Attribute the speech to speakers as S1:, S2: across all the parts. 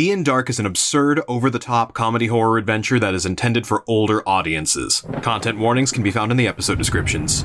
S1: D&Dark is an absurd, over-the-top comedy horror adventure that is intended for older audiences. Content warnings can be found in the episode descriptions.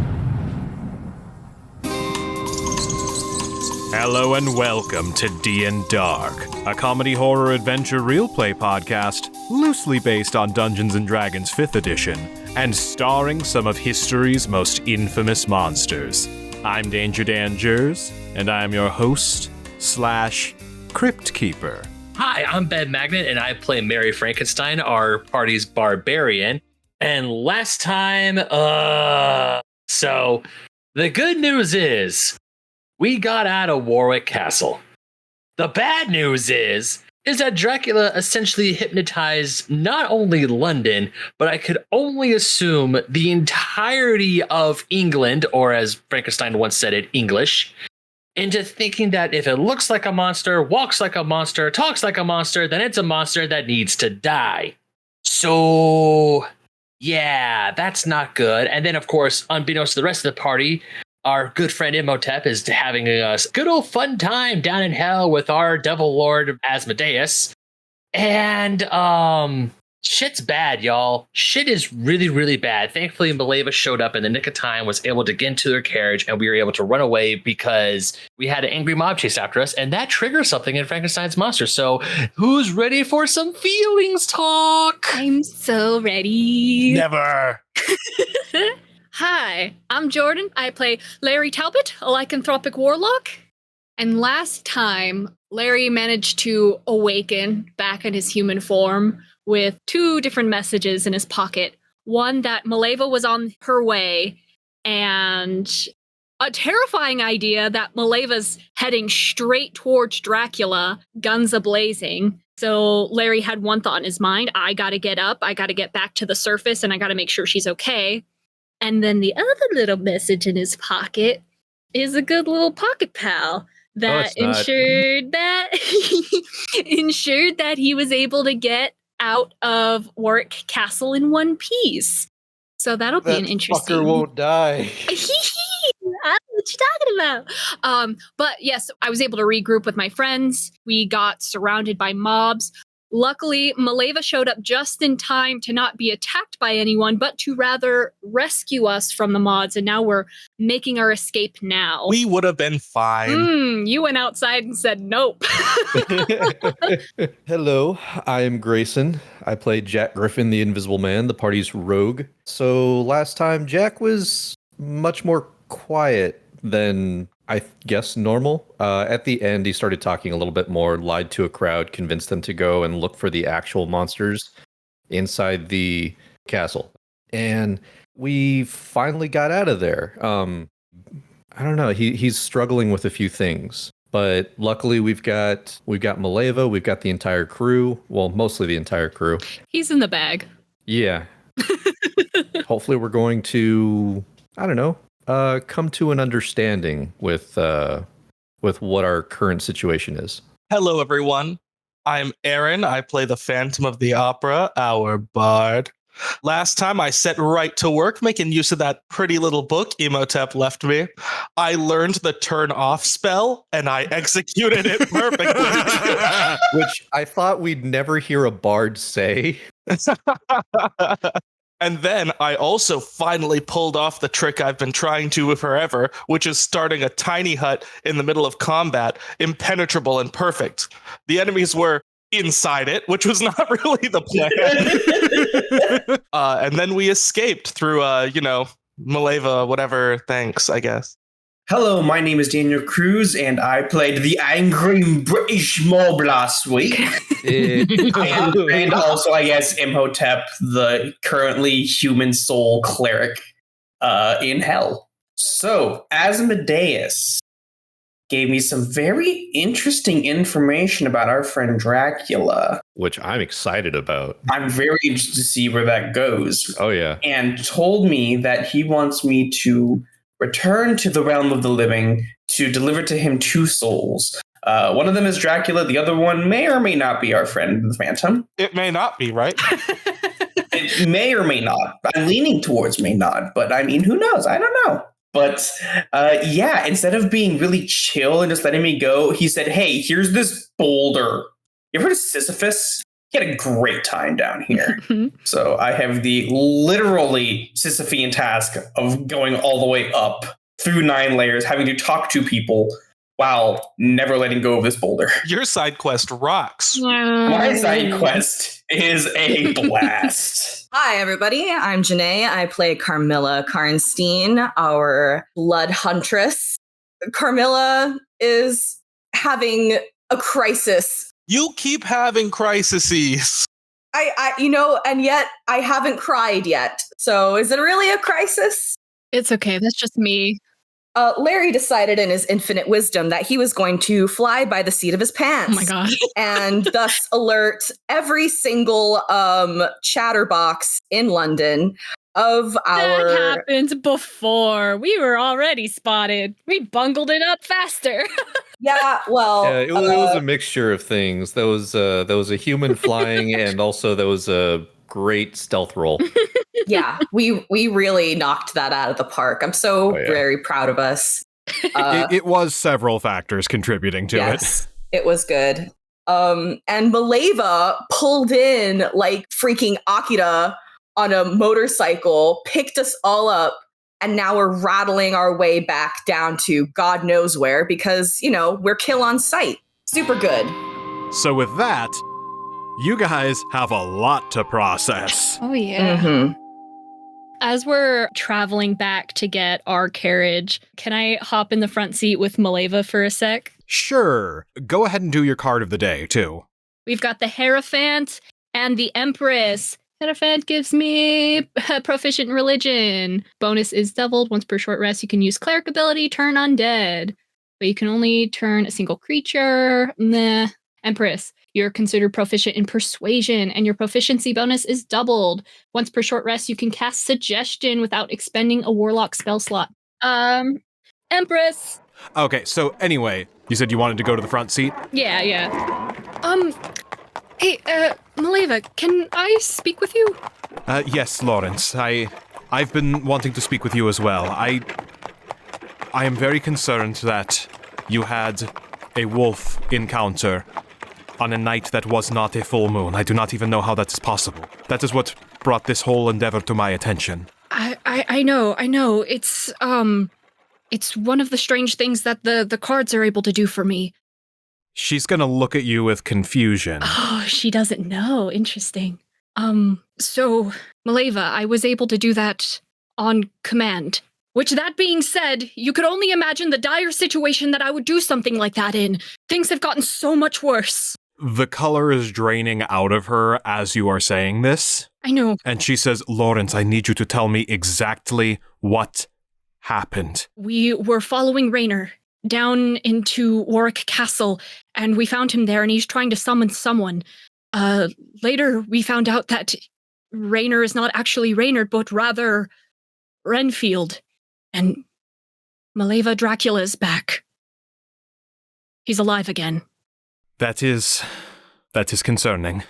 S1: Hello and welcome to D&Dark, a comedy horror adventure Realplay podcast loosely based on Dungeons & Dragons 5th edition and starring some of history's most infamous monsters. I'm Danger Dan Jerz, and I'm your host / Crypt Keeper.
S2: Hi, I'm Ben Magnet, and I play Mary Frankenstein, our party's barbarian. And last time, so the good news is we got out of Warwick Castle. The bad news is that Dracula essentially hypnotized not only London, but I could only assume the entirety of England, or as Frankenstein once said it, English, into thinking that if it looks like a monster, walks like a monster, talks like a monster, then it's a monster that needs to die. So, yeah, that's not good. And then, of course, unbeknownst to the rest of the party, our good friend Imhotep is having a good old fun time down in hell with our devil lord Asmodeus. And, shit's bad, y'all. Shit is really, really bad. Thankfully, Maleva showed up in the nick of time, was able to get into her carriage, and we were able to run away because we had an angry mob chase after us, and that triggers something in Frankenstein's monster. So who's ready for some feelings talk?
S3: I'm so ready.
S2: Never.
S3: Hi, I'm Jordan. I play Larry Talbot, a lycanthropic warlock. And last time, Larry managed to awaken back in his human form with 2 different messages in his pocket. One that Maleva was on her way, and a terrifying idea that Maleva's heading straight towards Dracula, guns a-blazing. So Larry had one thought in his mind: I gotta get up, I gotta get back to the surface, and I gotta make sure she's okay. And then the other little message in his pocket is a good little pocket pal that ensured that he was able to get out of Warwick Castle in one piece. So that'll be an interesting.
S4: Fucker won't die.
S3: I don't know what you're talking about. But yes, I was able to regroup with my friends. We got surrounded by mobs. Luckily, Maleva showed up just in time to not be attacked by anyone, but to rather rescue us from the mods. And now we're making our escape now.
S4: We would have been fine.
S3: You went outside and said nope.
S4: Hello, I am Grayson. I played Jack Griffon, the Invisible Man, the party's rogue. So last time, Jack was much more quiet than I guess normal. At the end, he started talking a little bit more, lied to a crowd, convinced them to go and look for the actual monsters inside the castle. And we finally got out of there. I don't know. He's struggling with a few things, but luckily we've got Maleva, we've got the entire crew. Well, mostly the entire crew. He's
S3: in the bag.
S4: Yeah. Hopefully we're going to, I don't know, come to an understanding with what our current situation is.
S5: Hello, everyone. I'm Aaron. I play the Phantom of the Opera, our bard. Last time I set right to work making use of that pretty little book Imhotep left me. I learned the turn off spell and I executed it perfectly.
S4: Which I thought we'd never hear a bard say.
S5: And then I also finally pulled off the trick I've been trying to forever, which is starting a tiny hut in the middle of combat, impenetrable and perfect. The enemies were inside it, which was not really the plan. And then we escaped through, Maleva, whatever, thanks, I guess.
S6: Hello, my name is Daniel Cruz, and I played the angry British mob last week. and also, I guess, Imhotep, the currently human soul cleric in hell. So, Asmodeus gave me some very interesting information about our friend Dracula.
S4: Which I'm excited about.
S6: I'm very interested to see where that goes.
S4: Oh, yeah.
S6: And told me that he wants me to return to the realm of the living to deliver to him 2 souls. One of them is Dracula. The other one may or may not be our friend, the Phantom.
S5: It may not be, right?
S6: It may or may not. I'm leaning towards may not, but I mean, who knows? I don't know. But instead of being really chill and just letting me go, he said, hey, here's this boulder. you ever heard of Sisyphus? He had a great time down here. So I have the literally Sisyphean task of going all the way up through 9 layers, having to talk to people while never letting go of this boulder.
S5: Your side quest rocks.
S6: My side quest is a blast.
S7: Hi, everybody. I'm Jenai. I play Carmilla Karnstein, our blood huntress. Carmilla is having a crisis.
S5: You keep having crises.
S7: And yet I haven't cried yet. So is it really a crisis?
S3: It's okay. That's just me.
S7: Larry decided in his infinite wisdom that he was going to fly by the seat of his pants.
S3: Oh my god.
S7: And thus alert every single chatterbox in London of our...
S3: That happened before. We were already spotted. We bungled it up faster.
S7: Yeah, well...
S4: Yeah, it was a mixture of things. There was a human flying, and also there was a great stealth roll.
S7: Yeah, we really knocked that out of the park. I'm so very proud of us.
S1: It was several factors contributing to it.
S7: It was good. And Maleva pulled in like freaking Akira on a motorcycle, picked us all up, and now we're rattling our way back down to God knows where because, we're kill on sight. Super good.
S1: So with that, you guys have a lot to process.
S3: Oh, yeah.
S7: Mm-hmm.
S3: As we're traveling back to get our carriage, can I hop in the front seat with Maleva for a sec?
S1: Sure. Go ahead and do your card of the day, too.
S3: We've got the Hierophant and the Empress. Hierophant gives me proficient in religion. Bonus is doubled. Once per short rest, you can use cleric ability, turn undead. But you can only turn a single creature. Nah. Empress, you're considered proficient in persuasion, and your proficiency bonus is doubled. Once per short rest, you can cast suggestion without expending a warlock spell slot. Empress.
S1: Okay, so anyway, you said you wanted to go to the front seat?
S3: Yeah. Hey, Maleva, can I speak with you?
S1: Yes, Lawrence. I've been wanting to speak with you as well. I am very concerned that you had a wolf encounter on a night that was not a full moon. I do not even know how that is possible. That is what brought this whole endeavor to my attention.
S3: I know. It's one of the strange things that the cards are able to do for me.
S1: She's gonna look at you with confusion.
S3: Oh, she doesn't know. Interesting. So, Maleva, I was able to do that on command. Which, that being said, you could only imagine the dire situation that I would do something like that in. Things have gotten so much worse.
S1: The color is draining out of her as you are saying this.
S3: I know.
S1: And she says, Lawrence, I need you to tell me exactly what happened.
S3: We were following Raynor down into Warwick Castle, and we found him there, and he's trying to summon someone. Later, we found out that Raynor is not actually Raynor, but rather Renfield. And Maleva Dracula is back. He's alive again.
S1: That is concerning.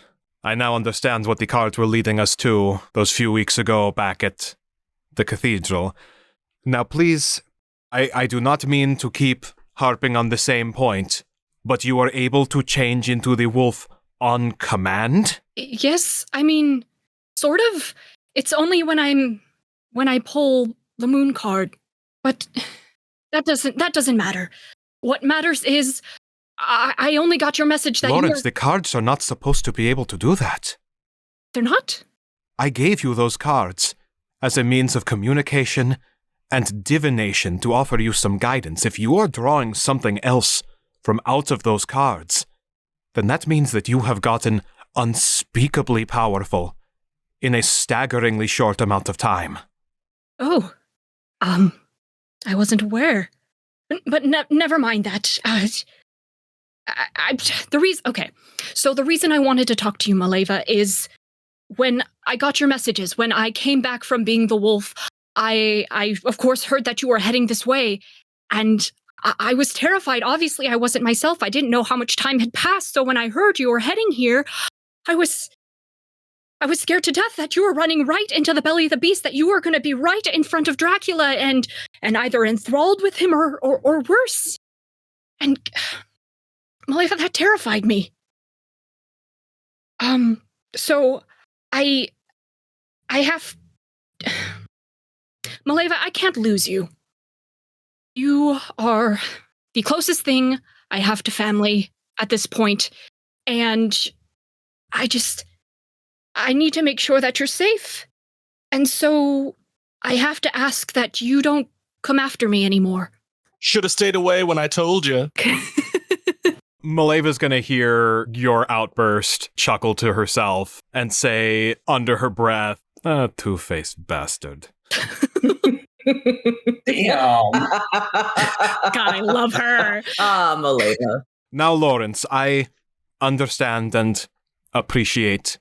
S1: I now understand what the cards were leading us to those few weeks ago back at the cathedral. Now please, I do not mean to keep harping on the same point, but you are able to change into the wolf on command?
S3: Yes, I mean, sort of. It's only when I pull the moon card. But that doesn't matter. What matters is I only got your message that
S1: Lawrence, the cards are not supposed to be able to do that.
S3: They're not?
S1: I gave you those cards as a means of communication and divination to offer you some guidance. If you are drawing something else from out of those cards, then that means that you have gotten unspeakably powerful in a staggeringly short amount of time.
S3: Oh, I wasn't aware. But never mind that. The reason I wanted to talk to you, Maleva, is when I got your messages, when I came back from being the wolf, I of course heard that you were heading this way, and I was terrified. Obviously, I wasn't myself. I didn't know how much time had passed, so when I heard you were heading here, I was scared to death that you were running right into the belly of the beast, that you were going to be right in front of Dracula and either enthralled with him or worse. And Maleva, that terrified me. So I have... Maleva, I can't lose you. You are the closest thing I have to family at this point, and I need to make sure that you're safe. And so I have to ask that you don't come after me anymore.
S5: Should have stayed away when I told you.
S1: Maleva's gonna hear your outburst, chuckle to herself, and say under her breath, two-faced bastard.
S6: Damn.
S3: God, I love her.
S7: Maleva.
S1: Now, Lawrence, I understand and appreciate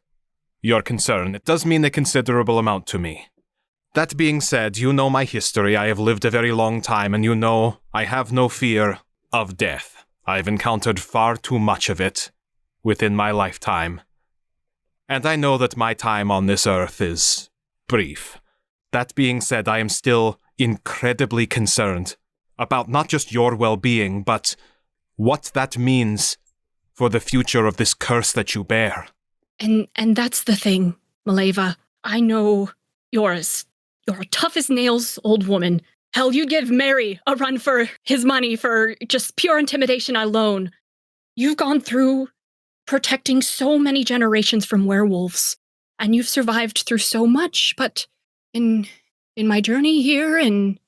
S1: your concern. It does mean a considerable amount to me. That being said, you know my history. I have lived a very long time, and you know I have no fear of death. I've encountered far too much of it within my lifetime. And I know that my time on this earth is brief. That being said, I am still incredibly concerned about not just your well-being, but what that means for the future of this curse that you bear.
S3: And that's the thing, Maleva. I know you're a tough as nails old woman. Hell, you'd give Mary a run for his money for just pure intimidation alone. You've gone through protecting so many generations from werewolves, and you've survived through so much, but in my journey here and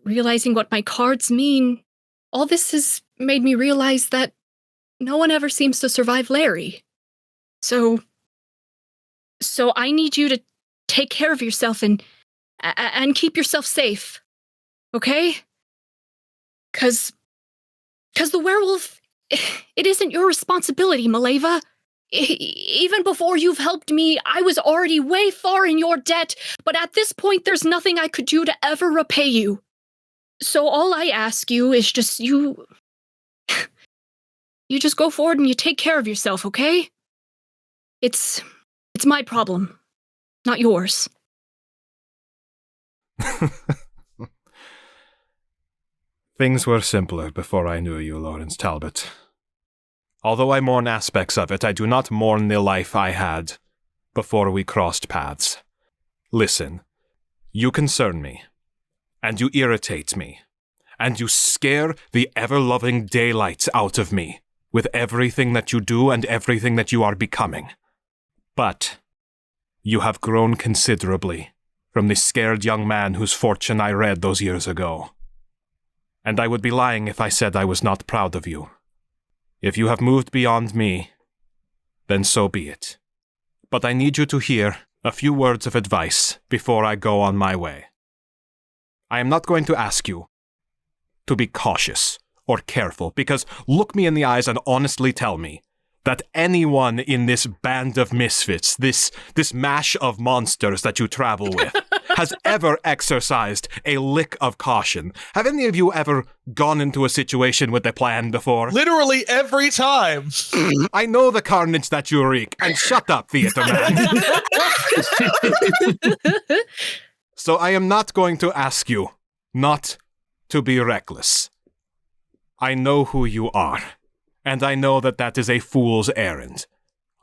S3: realizing what my cards mean, all this has made me realize that no one ever seems to survive Larry. So I need you to take care of yourself and keep yourself safe, okay? Because the werewolf, it isn't your responsibility, Maleva. Even before you've helped me, I was already way far in your debt, but at this point, there's nothing I could do to ever repay you. So all I ask you is just you just go forward and you take care of yourself, okay? It's my problem, not yours.
S1: Things were simpler before I knew you, Lawrence Talbot. Although I mourn aspects of it, I do not mourn the life I had before we crossed paths. Listen, you concern me, and you irritate me, and you scare the ever-loving daylights out of me with everything that you do and everything that you are becoming. But you have grown considerably from the scared young man whose fortune I read those years ago. And I would be lying if I said I was not proud of you. If you have moved beyond me, then so be it. But I need you to hear a few words of advice before I go on my way. I am not going to ask you to be cautious or careful, because look me in the eyes and honestly tell me that anyone in this band of misfits, this mash of monsters that you travel with, has ever exercised a lick of caution. Have any of you ever gone into a situation with a plan before?
S5: Literally every time.
S1: I know the carnage that you wreak, and shut up, theater man. So I am not going to ask you not to be reckless. I know who you are, and I know that that is a fool's errand.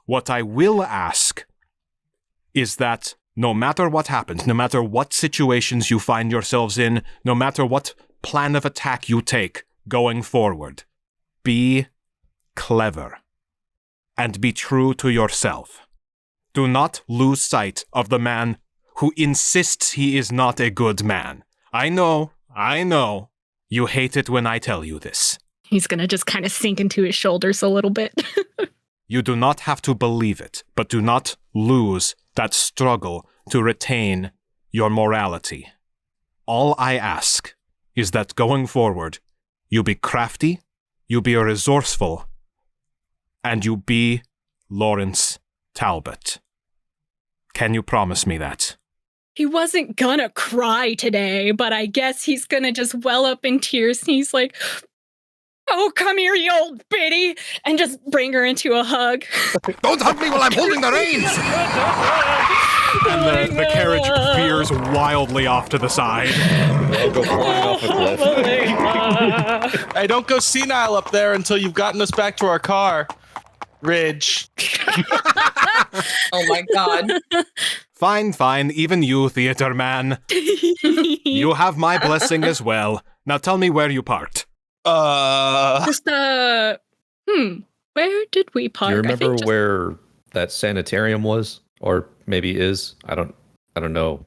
S1: What I will ask is that no matter what happens, no matter what situations you find yourselves in, no matter what plan of attack you take going forward, be clever and be true to yourself. Do not lose sight of the man who insists he is not a good man. I know. You hate it when I tell you this.
S3: He's gonna just kind of sink into his shoulders a little bit.
S1: You do not have to believe it, but do not lose that struggle to retain your morality. All I ask is that going forward, you be crafty, you be resourceful, and you be Lawrence Talbot. Can you promise me that?
S3: He wasn't gonna cry today, but I guess he's gonna just well up in tears. And he's like, "Oh, come here, you old biddy," and just bring her into a hug.
S1: Don't hug me while I'm holding the reins! And the carriage veers wildly off to the side.
S4: I'll go flying off a cliff.
S5: Hey, don't go senile up there until you've gotten us back to our car. Ridge.
S7: Oh my god.
S1: Fine, even you, theater man. You have my blessing as well. Now tell me where you parked.
S3: Just, where did we park?
S4: Do you
S3: I
S4: remember
S3: think just-
S4: where that sanitarium was? Or maybe is? I don't know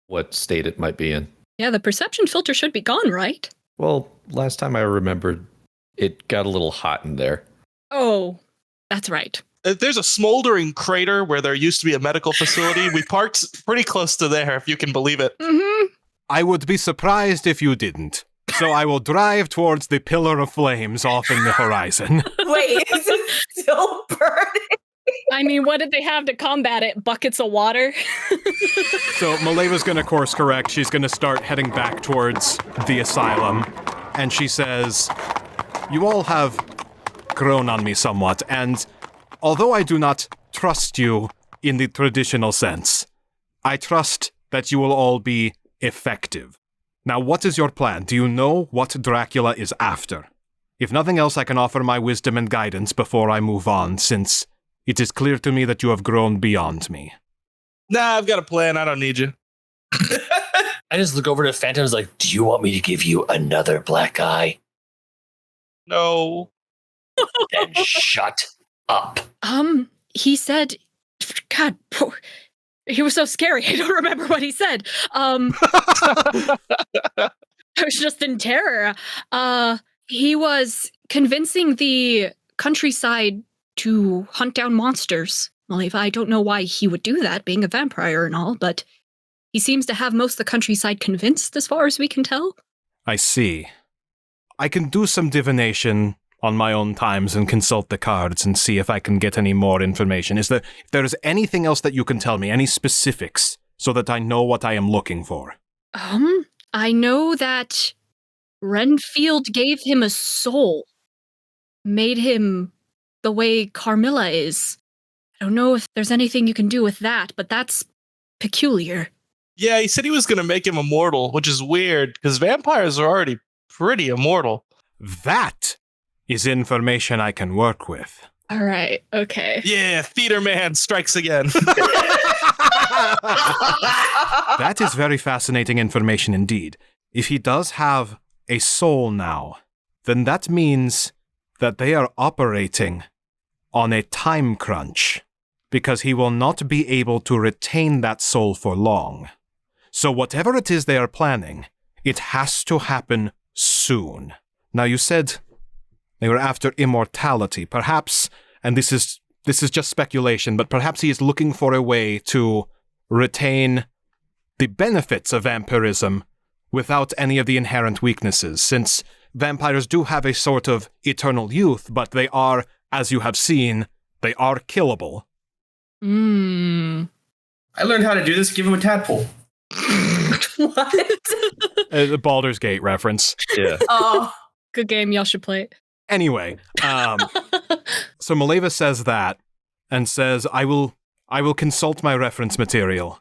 S4: what state it might be in.
S3: Yeah, the perception filter should be gone, right?
S4: Well, last time I remembered, it got a little hot in there.
S3: Oh, that's right.
S5: There's a smoldering crater where there used to be a medical facility. We parked pretty close to there, if you can believe it.
S3: Mm-hmm.
S1: I would be surprised if you didn't. So I will drive towards the pillar of flames off in the horizon.
S7: Wait, is it still burning?
S3: I mean, what did they have to combat it? Buckets of water?
S1: So Maleva's going to course correct. She's going to start heading back towards the asylum. And she says, you all have grown on me somewhat, and although I do not trust you in the traditional sense, I trust that you will all be effective. Now, what is your plan? Do you know what Dracula is after? If nothing else, I can offer my wisdom and guidance before I move on, since it is clear to me that you have grown beyond me.
S5: Nah, I've got a plan. I don't need you.
S2: I just look over to Phantoms like, do you want me to give you another black eye?
S5: No.
S2: Then shut up.
S3: He said, God, he was so scary. I don't remember what he said. I was just in terror. He was convincing the countryside to hunt down monsters. Maleva, I don't know why he would do that, being a vampire and all, but he seems to have most of the countryside convinced, as far as we can tell.
S1: I see. I can do some divination on my own times and consult the cards and see if I can get any more information. If there is anything else that you can tell me, any specifics, so that I know what I am looking for?
S3: I know that Renfield gave him a soul, made him the way Carmilla is. I don't know if there's anything you can do with that, but that's peculiar.
S5: Yeah, he said he was going to make him immortal, which is weird, because vampires are already pretty immortal.
S1: That is information I can work with.
S3: All right, okay.
S5: Yeah, theater man strikes again.
S1: That is very fascinating information indeed. If he does have a soul now, then that means that they are operating on a time crunch, because he will not be able to retain that soul for long. So whatever it is they are planning, it has to happen soon. Now, you said they were after immortality. Perhaps, and this is just speculation, but perhaps he is looking for a way to retain the benefits of vampirism without any of the inherent weaknesses, since vampires do have a sort of eternal youth, but they are, as you have seen, they are killable.
S6: I learned how to do this. Give him a tadpole.
S7: What?
S1: The Baldur's Gate reference.
S4: Yeah.
S7: Oh.
S3: Good game, y'all should play it.
S1: Anyway, so Maleva says that, and says, I will consult my reference material.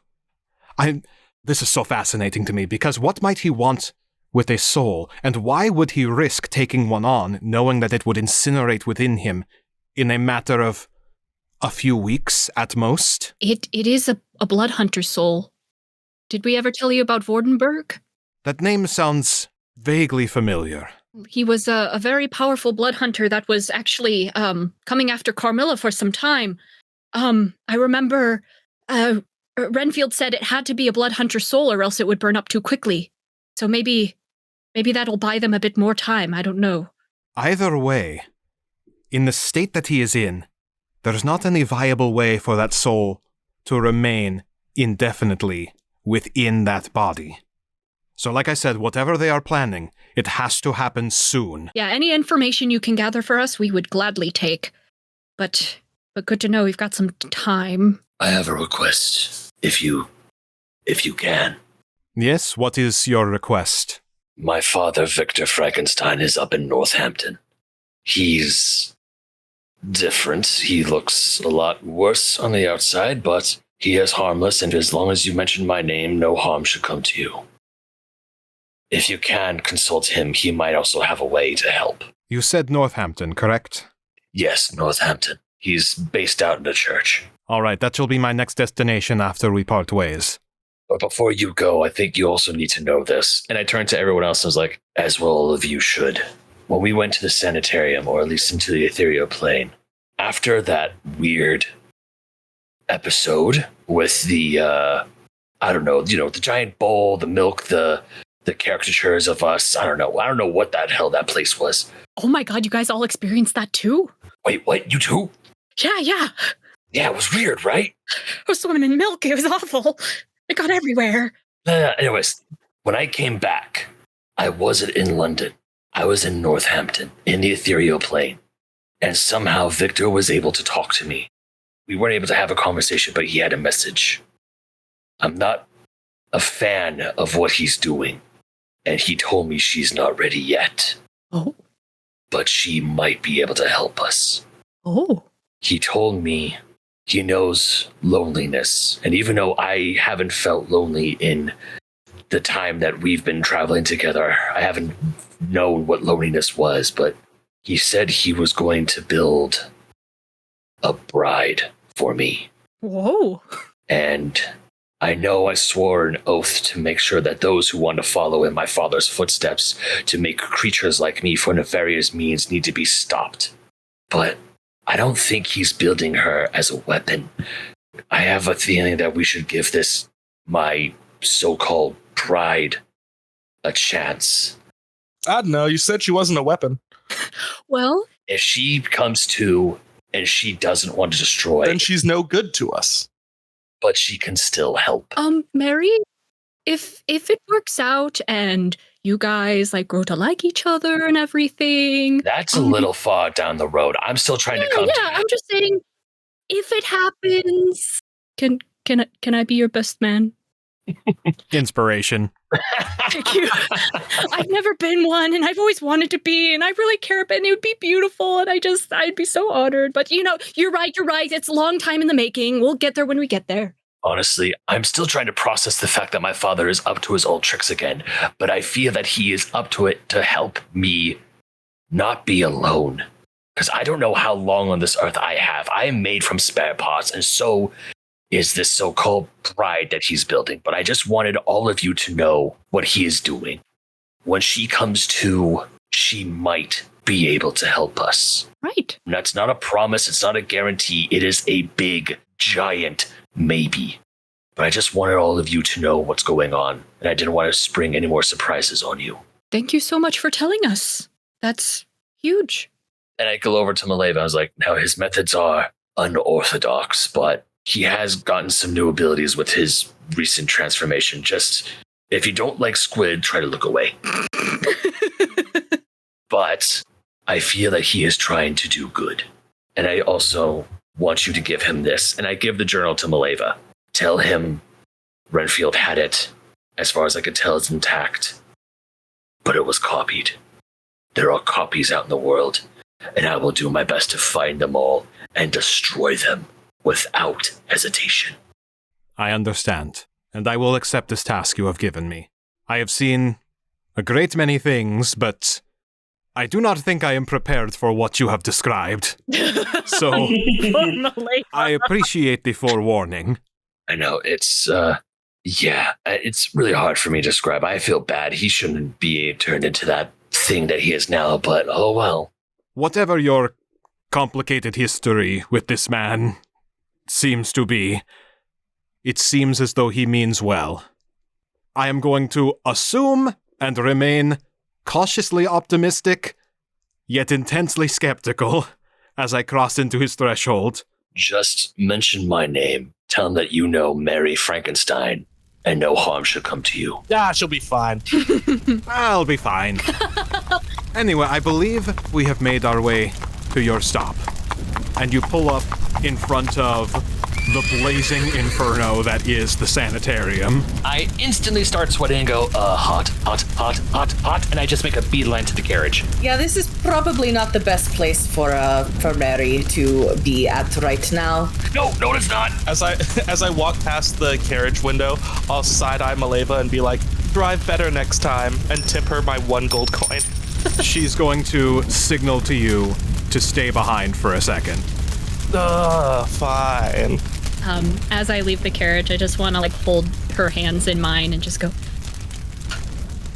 S1: This is so fascinating to me, because what might he want with a soul, and why would he risk taking one on, knowing that it would incinerate within him in a matter of a few weeks at most?
S3: It is a blood hunter soul. Did we ever tell you about Vordenberg?
S1: That name sounds vaguely familiar.
S3: He was a very powerful blood hunter that was actually coming after Carmilla for some time. I remember Renfield said it had to be a blood hunter soul or else it would burn up too quickly. So maybe that'll buy them a bit more time. I don't know.
S1: Either way, in the state that he is in, there's not any viable way for that soul to remain indefinitely within that body. So like I said, whatever they are planning, it has to happen soon.
S3: Yeah, any information you can gather for us, we would gladly take. But good to know we've got some time.
S2: I have a request, if you can.
S1: Yes, what is your request?
S2: My father, Victor Frankenstein, is up in Northampton. He's different. He looks a lot worse on the outside, but he is harmless, and as long as you mention my name, no harm should come to you. If you can consult him, he might also have a way to help.
S1: You said Northampton, correct?
S2: Yes, Northampton.
S8: He's based out in the church.
S1: All right, that shall be my next destination after we part ways.
S8: But before you go, I think you also need to know this. And I turned to everyone else and was like, as well all of you should. When we went to the sanitarium, or at least into the ethereal plane, after that weird episode with the, the giant bowl, the milk, the caricatures of us, I don't know what that hell that place was.
S3: Oh my god, you guys all experienced that too?
S8: Wait, what? You too?
S3: Yeah.
S8: Yeah, it was weird, right?
S3: I was swimming in milk. It was awful. It got everywhere.
S8: Anyways, when I came back, I wasn't in London. I was in Northampton, in the ethereal plane. And somehow Victor was able to talk to me. We weren't able to have a conversation, but he had a message. I'm not a fan of what he's doing. And he told me she's not ready yet.
S3: Oh.
S8: But she might be able to help us.
S3: Oh.
S8: He told me he knows loneliness. And even though I haven't felt lonely in the time that we've been traveling together, I haven't known what loneliness was, but he said he was going to build a bride for me.
S3: Whoa.
S8: And I know I swore an oath to make sure that those who want to follow in my father's footsteps to make creatures like me for nefarious means need to be stopped. But I don't think he's building her as a weapon. I have a feeling that we should give this, my so-called pride, a chance.
S5: I don't know. You said she wasn't a weapon.
S3: Well,
S8: If she comes to and she doesn't want to destroy,
S5: Then she's no good to us.
S8: but she can still help.
S3: Mary, if it works out and you guys grow to like each other and everything.
S8: That's a little far down the road. I'm still trying to come to
S3: I'm just saying, if it happens, can I be your best man?
S1: Inspiration.
S3: Thank you. I've never been one, and I've always wanted to be, and I really care about it, and it would be beautiful, and I'd be so honored. But you're right. It's a long time in the making. We'll get there when we get there.
S8: Honestly, I'm still trying to process the fact that my father is up to his old tricks again, but I feel that he is up to it to help me not be alone. Because I don't know how long on this earth I have. I am made from spare parts, and so is this so-called bride that he's building. But I just wanted all of you to know what he is doing. When she comes to, she might be able to help us.
S3: Right.
S8: And that's not a promise. It's not a guarantee. It is a big, giant maybe. But I just wanted all of you to know what's going on. And I didn't want to spring any more surprises on you.
S3: Thank you so much for telling us. That's huge.
S8: And I go over to Maleva. I was like, now his methods are unorthodox, but he has gotten some new abilities with his recent transformation. Just, if you don't like squid, try to look away. But I feel that he is trying to do good. And I also want you to give him this. And I give the journal to Maleva. Tell him Renfield had it. As far as I could tell, it's intact. But it was copied. There are copies out in the world. And I will do my best to find them all and destroy them without hesitation.
S1: I understand, and I will accept this task you have given me. I have seen a great many things, but I do not think I am prepared for what you have described. So, I appreciate the forewarning.
S8: I know, it's really hard for me to describe. I feel bad. He shouldn't be turned into that thing that he is now, but oh well.
S1: Whatever your complicated history with this man seems to be, it seems as though he means well. I am going to assume and remain cautiously optimistic, yet intensely skeptical as I cross into his threshold.
S8: Just mention my name. Tell him that you know Mary Frankenstein, and no harm should come to you.
S5: Yeah, she'll be fine.
S1: I'll be fine. Anyway, I believe we have made our way to your stop. And you pull up in front of the blazing inferno that is the sanitarium.
S8: I instantly start sweating and go, hot, and I just make a beeline to the carriage.
S7: Yeah, this is probably not the best place for Mary to be at right now.
S8: No, it's not.
S5: As I walk past the carriage window, I'll side-eye Maleva and be like, drive better next time, and tip her my 1 gold coin.
S1: She's going to signal to you to stay behind for a second.
S5: Fine.
S3: As I leave the carriage, I just want to hold her hands in mine and just go,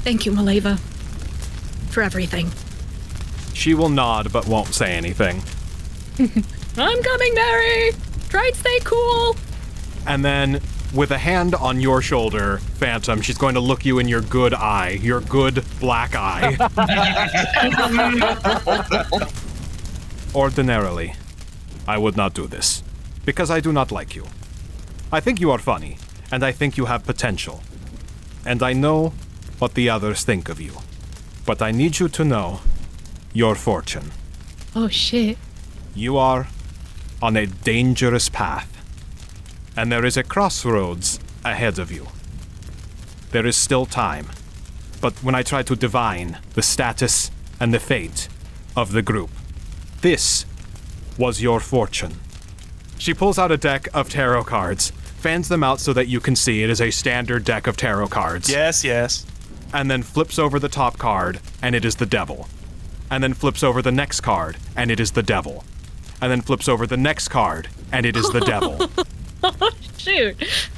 S3: "Thank you, Maleva, for everything."
S1: She will nod but won't say anything.
S3: I'm coming, Mary! Try and stay cool!
S1: And then, with a hand on your shoulder, Phantom, she's going to look you in your good eye, your good black eye. Ordinarily, I would not do this, because I do not like you. I think you are funny, and I think you have potential. And I know what the others think of you. But I need you to know your fortune.
S3: Oh, shit.
S1: You are on a dangerous path, and there is a crossroads ahead of you. There is still time, but when I try to divine the status and the fate of the group, this was your fortune. She pulls out a deck of tarot cards, fans them out so that you can see it is a standard deck of tarot cards.
S5: Yes.
S1: And then flips over the top card, and it is the devil. And then flips over the next card, and it is the devil. And then flips over the next card, and it is the devil.
S3: Shoot.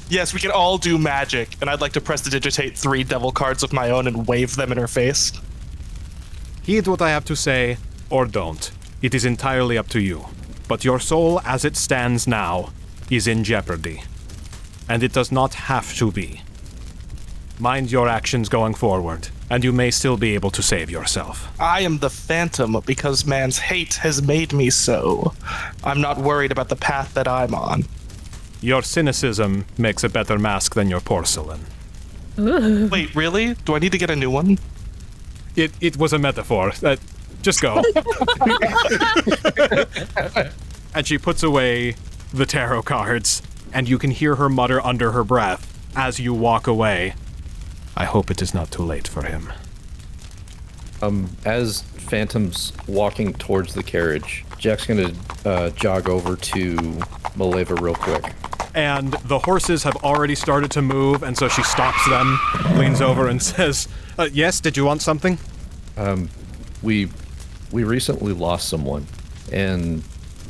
S5: Yes, we can all do magic, and I'd like to prestidigitate 3 devil cards of my own and wave them in her face.
S1: Heed what I have to say, or don't. It is entirely up to you. But your soul, as it stands now, is in jeopardy. And it does not have to be. Mind your actions going forward, and you may still be able to save yourself.
S5: I am the Phantom because man's hate has made me so. I'm not worried about the path that I'm on.
S1: Your cynicism makes a better mask than your porcelain.
S3: Ooh.
S5: Wait, really? Do I need to get a new one?
S1: It was a metaphor. Just go. And she puts away the tarot cards, and you can hear her mutter under her breath as you walk away. I hope it is not too late for him.
S4: As Phantom's walking towards the carriage, Jack's gonna jog over to Maleva real quick.
S1: And the horses have already started to move, and so she stops them, leans over and says, yes, did you want something?
S4: We recently lost someone, and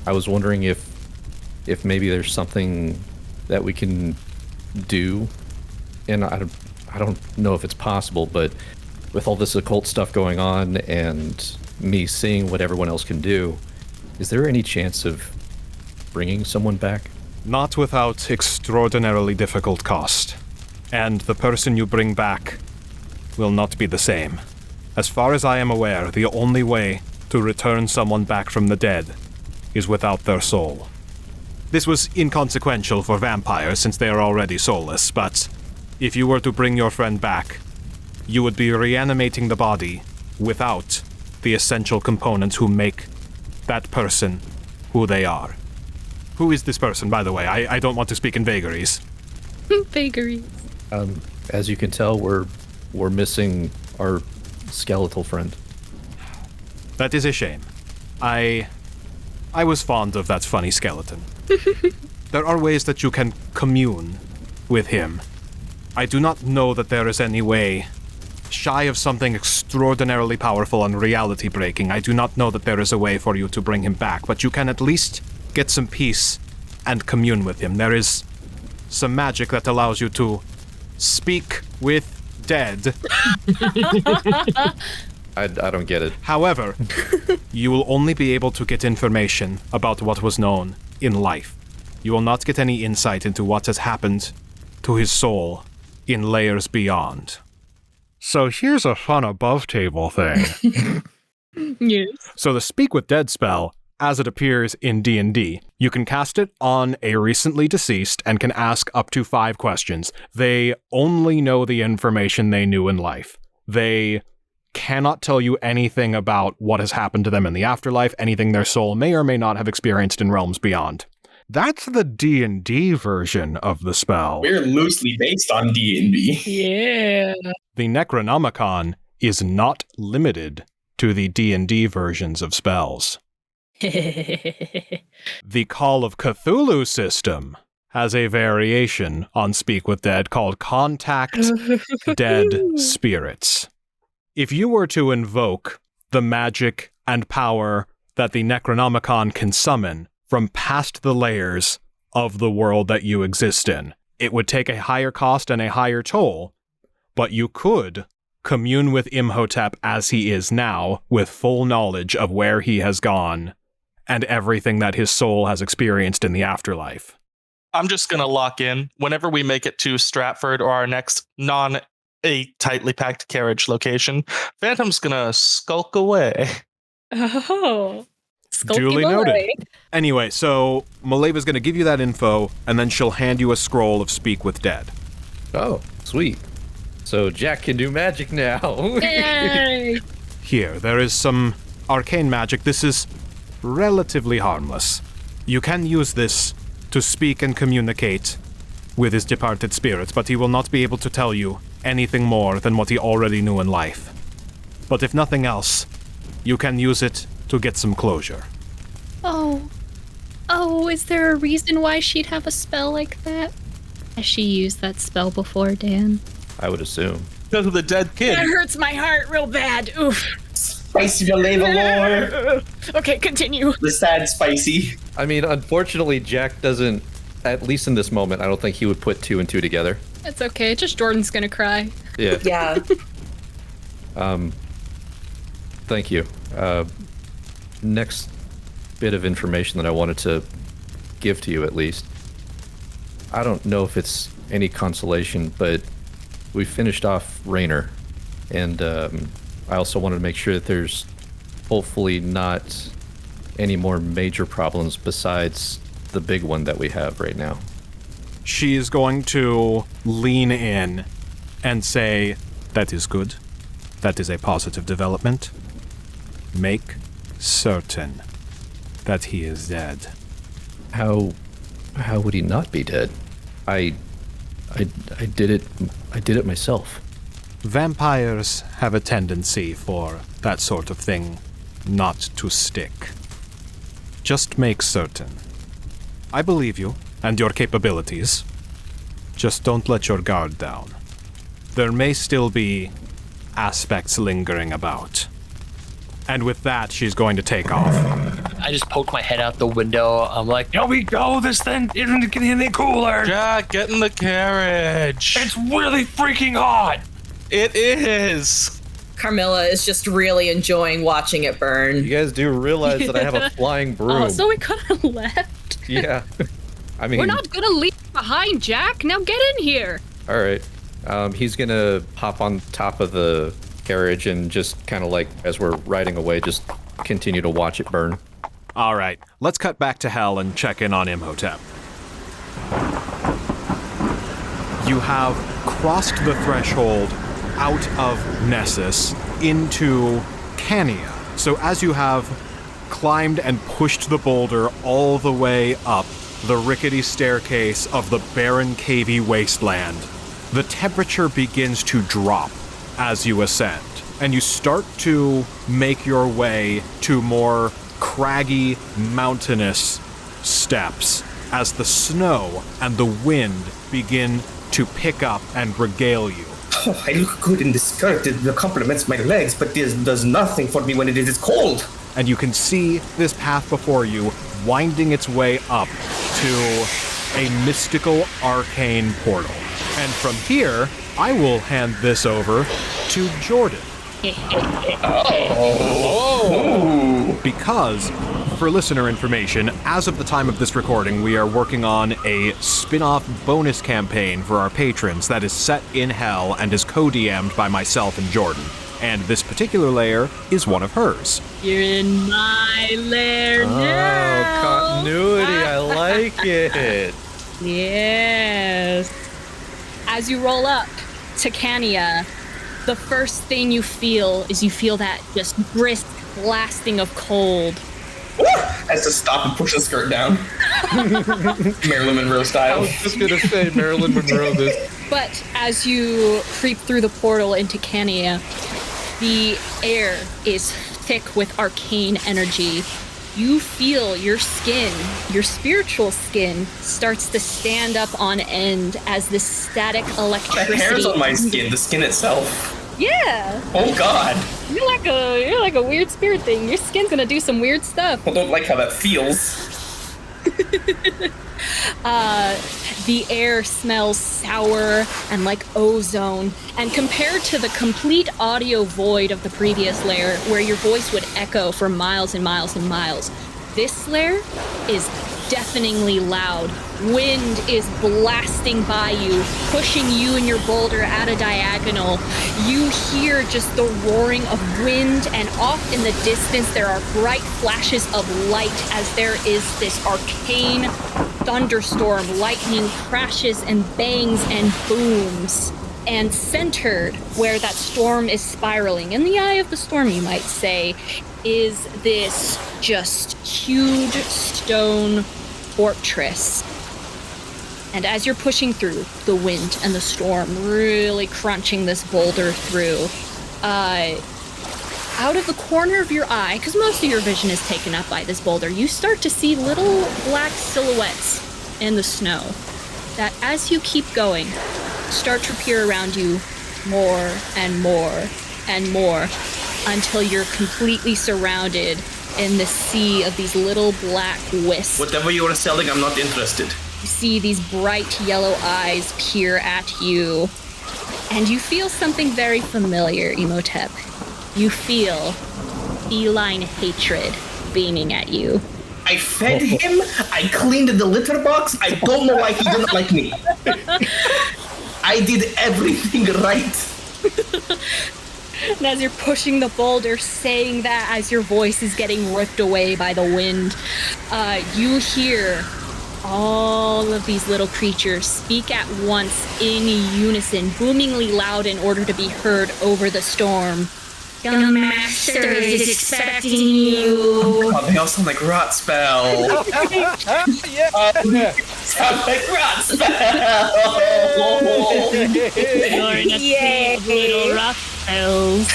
S4: I was wondering if maybe there's something that we can do, and I don't know if it's possible, but with all this occult stuff going on and me seeing what everyone else can do, is there any chance of bringing someone back?
S1: Not without extraordinarily difficult cost. And the person you bring back will not be the same. As far as I am aware, the only way to return someone back from the dead is without their soul. This was inconsequential for vampires since they are already soulless, but if you were to bring your friend back, you would be reanimating the body without the essential components who make that person who they are. Who is this person, by the way? I don't want to speak in vagaries.
S3: Vagaries.
S4: As you can tell, we're missing our skeletal friend.
S1: That is a shame. I was fond of that funny skeleton. There are ways that you can commune with him. I do not know that there is any way, shy of something extraordinarily powerful and reality-breaking, I do not know that there is a way for you to bring him back, but you can at least get some peace and commune with him. There is some magic that allows you to speak with dead.
S4: I don't get it.
S1: However, you will only be able to get information about what was known in life. You will not get any insight into what has happened to his soul in layers beyond. So here's a fun above-table thing.
S3: Yes.
S1: So the Speak with Dead spell, as it appears in D&D, you can cast it on a recently deceased and can ask up to 5 questions. They only know the information they knew in life. They cannot tell you anything about what has happened to them in the afterlife, anything their soul may or may not have experienced in realms beyond. That's the D&D version of the spell.
S6: We're loosely based on D&D.
S3: Yeah.
S1: The Necronomicon is not limited to the D&D versions of spells. The Call of Cthulhu system has a variation on Speak with Dead called Contact Dead Spirits. If you were to invoke the magic and power that the Necronomicon can summon, from past the layers of the world that you exist in. It would take a higher cost and a higher toll, but you could commune with Imhotep as he is now, with full knowledge of where he has gone and everything that his soul has experienced in the afterlife.
S5: I'm just going to lock in. Whenever we make it to Stratford or our next a tightly packed carriage location, Phantom's going to skulk away.
S3: Oh.
S1: Duly noted. Anyway, so Maleva's going to give you that info, and then she'll hand you a scroll of Speak with Dead.
S4: Oh, sweet. So Jack can do magic now.
S3: Yay!
S1: Here, there is some arcane magic. This is relatively harmless. You can use this to speak and communicate with his departed spirits, but he will not be able to tell you anything more than what he already knew in life. But if nothing else, you can use it to get some closure.
S3: Oh, is there a reason why she'd have a spell like that? Has she used that spell before, Dan?
S4: I would assume.
S5: Because of the dead kid.
S3: That hurts my heart real bad. Oof.
S6: Spicy Maleva lore.
S3: Okay, continue.
S6: The sad spicy.
S4: I mean, unfortunately, Jack doesn't, at least in this moment, I don't think he would put 2 and 2 together.
S3: That's okay. Just Jordan's gonna cry.
S4: Yeah.
S7: Yeah.
S4: Thank you. Next bit of information that I wanted to give to you, at least. I don't know if it's any consolation, but we finished off Raynor, and I also wanted to make sure that there's hopefully not any more major problems besides the big one that we have right now.
S1: She is going to lean in and say, "That is good. That is a positive development. Make certain that he is dead."
S4: How would he not be dead? I did it myself.
S1: Vampires have a tendency for that sort of thing not to stick. Just make certain. I believe you and your capabilities. Just don't let your guard down. There may still be aspects lingering about. And with that, she's going to take off.
S8: I just poked my head out the window. I'm like, here we go. This thing isn't getting any cooler.
S5: Jack, get in the carriage.
S8: It's really freaking hot.
S5: It is.
S7: Carmilla is just really enjoying watching it burn.
S4: You guys do realize that I have a flying broom.
S3: Oh, so we could have left.
S4: Yeah. I mean,
S3: We're not gonna leave behind, Jack. Now get in here.
S4: all right. He's gonna hop on top of the carriage and just kind of like, as we're riding away, just continue to watch it burn.
S1: All right, let's cut back to hell and check in on Imhotep. You have crossed the threshold out of Nessus into Cania. So as you have climbed and pushed the boulder all the way up the rickety staircase of the barren, cavey wasteland, the temperature begins to drop as you ascend, and you start to make your way to more craggy, mountainous steps as the snow and the wind begin to pick up and regale you.
S6: Oh, I look good in this skirt. It complements my legs, but this does nothing for me when it is cold.
S1: And you can see this path before you winding its way up to a mystical arcane portal. And from here, I will hand this over to Jordan. Because, for listener information, as of the time of this recording, we are working on a spin-off bonus campaign for our patrons that is set in hell and is co-DM'd by myself and Jordan. And this particular layer is one of hers.
S3: You're in my lair now.
S4: Oh, continuity. I like it.
S3: Yes. As you roll up to Cania, the first thing you feel is that just brisk blasting of cold.
S6: Has to stop and push the skirt down. Marilyn Monroe style.
S4: I was just going to say Marilyn Monroe this.
S3: But as you creep through the portal into Cania, the air is thick with arcane energy. You feel your skin, your spiritual skin, starts to stand up on end as this static electricity.
S6: The hair's on my skin, the skin itself.
S3: Yeah.
S6: Oh God.
S3: You're like a weird spirit thing. Your skin's gonna do some weird stuff.
S6: I don't like how that feels.
S3: The air smells sour and like ozone, and compared to the complete audio void of the previous lair, where your voice would echo for miles and miles and miles, this lair is deafeningly loud. Wind is blasting by you, pushing you and your boulder at a diagonal. You hear just the roaring of wind, and off in the distance there are bright flashes of light as there is this arcane thunderstorm. Lightning crashes and bangs and booms. And centered where that storm is spiraling, in the eye of the storm you might say, is this just huge stone fortress. And as you're pushing through the wind and the storm, really crunching this boulder through, out of the corner of your eye, because most of your vision is taken up by this boulder, you start to see little black silhouettes in the snow that, as you keep going, start to appear around you more and more and more until you're completely surrounded in the sea of these little black wisps.
S6: Whatever you are selling, I'm not interested.
S3: You see these bright yellow eyes peer at you, and you feel something very familiar, Imhotep. You feel feline hatred beaming at you.
S6: I fed him, I cleaned the litter box, I don't know why he didn't like me. I did everything right.
S3: And as you're pushing the boulder, saying that as your voice is getting ripped away by the wind, you hear all of these little creatures speak at once in unison, boomingly loud in order to be heard over the storm.
S9: The master is expecting you.
S6: Oh, they all sound like rot spell. Sound like rot spell.
S9: You're in a sea of little rough spells.